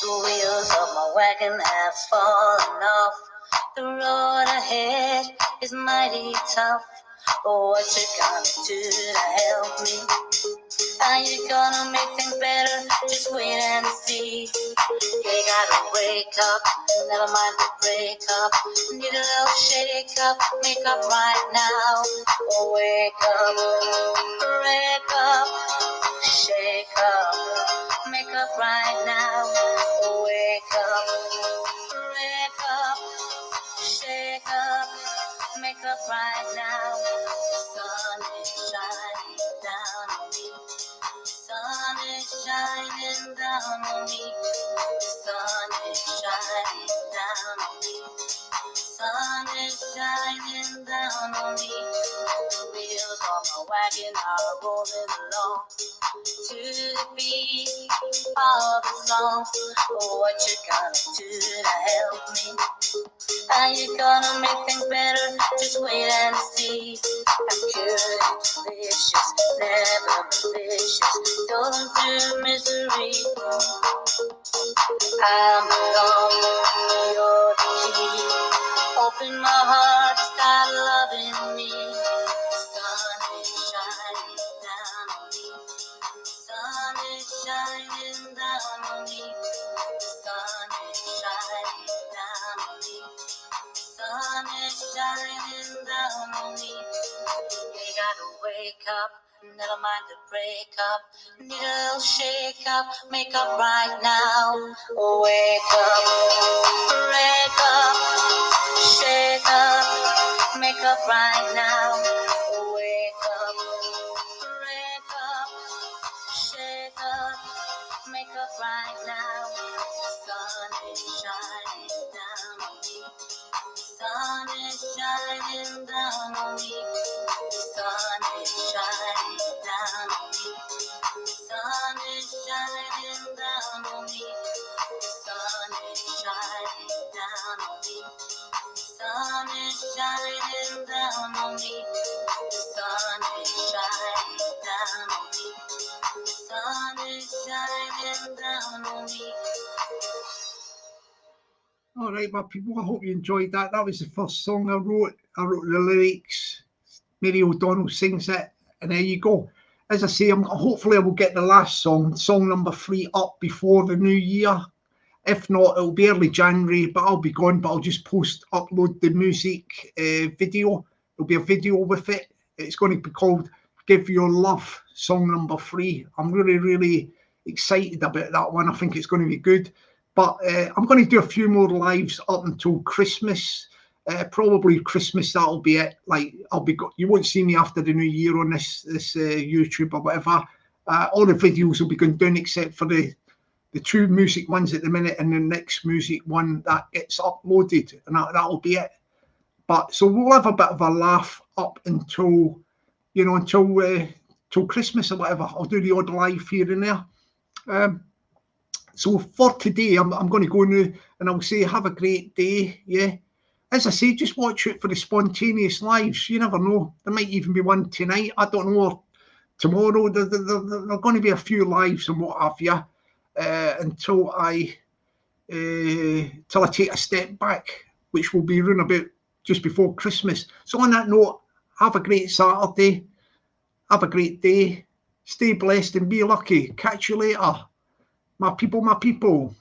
The wheels of my wagon have fallen off. The road ahead is mighty tough. But what you gonna do to help me? Are you gonna make things better? Just wait and see. You gotta wake up, never mind the break up. Need a little shake up, make up right now. Oh, wake up, break up, shake up, make up right now. Oh, wake up, break up, shake up, make up right now. The sun is shining down on me. The sun is shining down on me. The sun is shining down on me. The sun is shining down on me. The wheels of my wagon are rolling along to the beat of the song. Oh, what you gonna do to help me? Are you gonna make things better? Just wait and see. I'm good, delicious, never malicious. Don't do misery. I'm alone, you're the key. Open my heart, start loving me. The sun is shining down on me. The sun is shining down on me. The sun is shining down on me. The sun is shining down on me. You gotta wake up, never mind the break up. Need a little shake up, make up right now. Wake up, break up, shake up, make up right now. Wake up, break up, shake up, make up right now. The sun is shining down on me. The sun is shining down on me. The sun is shining down on me. The sun is shining down on me. The sun is shining down on me. The sun is shining down on me. The sun is shining down on me. The sun is shining down on me. All right, my people, I hope you enjoyed that. That was the first song I wrote. I wrote the lyrics. Mary O'Donnell sings it, and there you go. As I say, hopefully I will get the last song number 3, up before the new year. If not, it'll be early January, but I'll be gone. But I'll just upload the music video. There'll be a video with it. It's going to be called Give Your Love, song number 3. I'm really, really excited about that one. I think it's going to be good. But I'm going to do a few more lives up until Christmas. Probably Christmas, that'll be it. Like, you won't see me after the new year on this YouTube or whatever. All the videos will be going down except for the 2 music ones at the minute, and the next music one that gets uploaded, and that'll be it. But so we'll have a bit of a laugh up until till Christmas or whatever. I'll do the odd live here and there. So for today, I'm going to go now, and I'll say have a great day. Yeah, as I say, just watch out for the spontaneous lives. You never know, there might even be one tonight. I don't know, or tomorrow. There are going to be a few lives and what have you. Until I take a step back, which will be around about just before Christmas. So on that note, have a great Saturday, have a great day, stay blessed and be lucky. Catch you later, my people, my people.